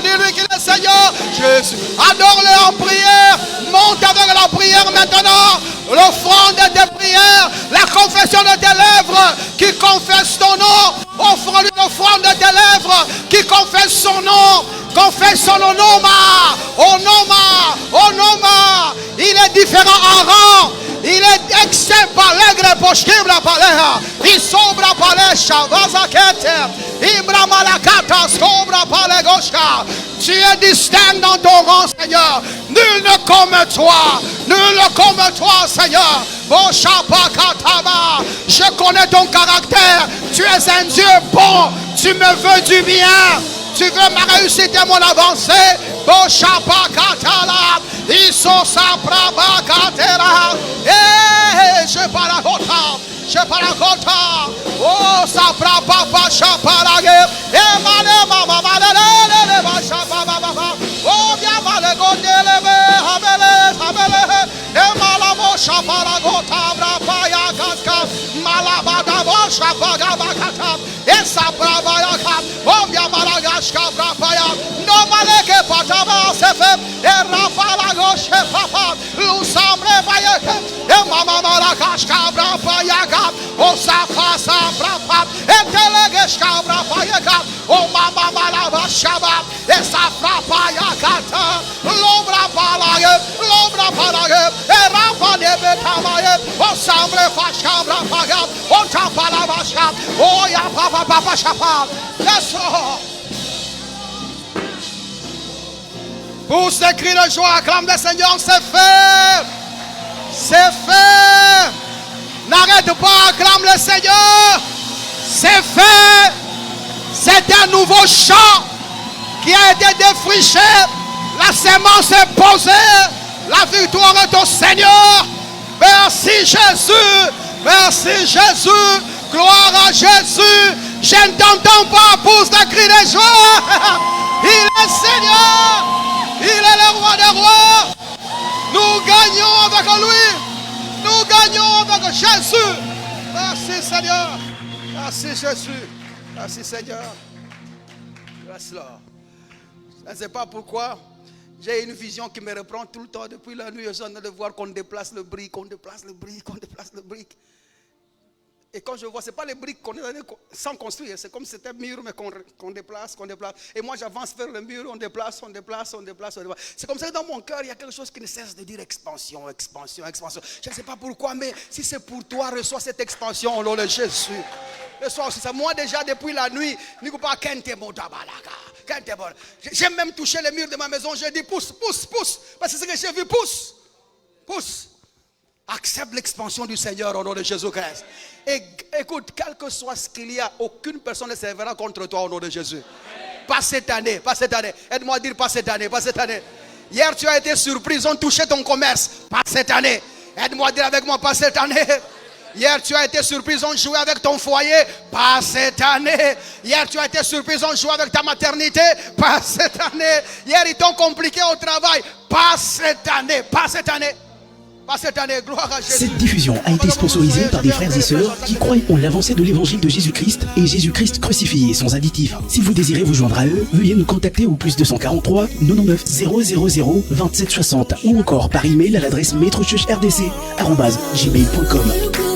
S1: dis-lui qu'il est Seigneur, Jésus. Adore-le en prière, monte avec la prière maintenant, l'offrande de tes prières, la confession de tes lèvres, qui confesse ton nom, offre-lui l'offrande de tes lèvres, qui confesse son nom, confesse son nom, il est différent en rang. Il est ex-palegre poshkibra palea. Il sobra palesha vazakete. Ibra malakata sobra palegoshka. Tu es distinct dans ton rang, Seigneur. Nul ne comme toi. Seigneur. Je connais ton caractère. Tu es un Dieu bon. Tu me veux du bien. Tu veux ma réussite et mon avancée. Je paragota. Oh, ça prend papa chaparage. Oh, bien malégondé. Malamo chaparagota. Brapaya kaska. Malabada chapagabakata. Et ça brabayaka. Oh, bien malagashka. Brapaya. No maleke pataba se fait. Et rafala gauche papa. L'usambre bayaka. Et mama malagashka. Brapaya. Oh, ça passe à brapa. Et telegeshka. Brapaya. Oh, mama malabashaba. Et ça brapaya. L'ombre palage. Et rapa de betamaye. Oh, sambre fashka. Brapaya. Oh, tapalabashka. Oh, ya papa chapa. Yes, Lord. Pousse des cris de joie, acclame le Seigneur, c'est fait. N'arrête pas, acclame le Seigneur. C'est fait. C'est un nouveau champ qui a été défriché. La semence est posée. La victoire est au Seigneur. Merci Jésus. Gloire à Jésus. Je ne t'entends pas, pousse des cris de joie. Il est Seigneur. Il est le roi des rois. Nous gagnons avec lui. Nous gagnons avec Jésus. Merci Seigneur. Merci Jésus. Merci Seigneur. Merci Lord. Je ne sais pas pourquoi. J'ai une vision qui me reprend tout le temps. Depuis la nuit, je suis en train de voir qu'on déplace le brick. Et quand je vois, ce n'est pas les briques qu'on est sans construire. C'est comme si c'était un mur, mais qu'on déplace. Et moi, j'avance vers le mur, on déplace. C'est comme ça que dans mon cœur, il y a quelque chose qui ne cesse de dire expansion. Je ne sais pas pourquoi, mais si c'est pour toi, reçois cette expansion au nom de Jésus. Reçois aussi ça. Moi, déjà, depuis la nuit, j'ai même touché les murs de ma maison. J'ai dit pousse. Parce que c'est ce que j'ai vu, pousse. Accepte l'expansion du Seigneur au nom de Jésus-Christ. Et écoute, quel que soit ce qu'il y a, aucune personne ne servira contre toi au nom de Jésus. Pas cette année. Aide-moi à dire pas cette année. Hier, tu as été surpris, ils ont touché ton commerce. Pas cette année. Aide-moi à dire avec moi, pas cette année. Hier, tu as été surpris, ils ont joué avec ton foyer. Pas cette année. Hier, tu as été surpris, ils ont joué avec ta maternité. Pas cette année. Hier, ils t'ont compliqué au travail. Pas cette année. Gloire à Jésus.
S4: Cette diffusion a été sponsorisée par des frères et sœurs qui croient en l'avancée de l'évangile de Jésus-Christ et Jésus-Christ crucifié sans additif. Si vous désirez vous joindre à eux, veuillez nous contacter au +243 99 000 27 60 ou encore par email à l'adresse maîtrechurchrdc@gmail.com.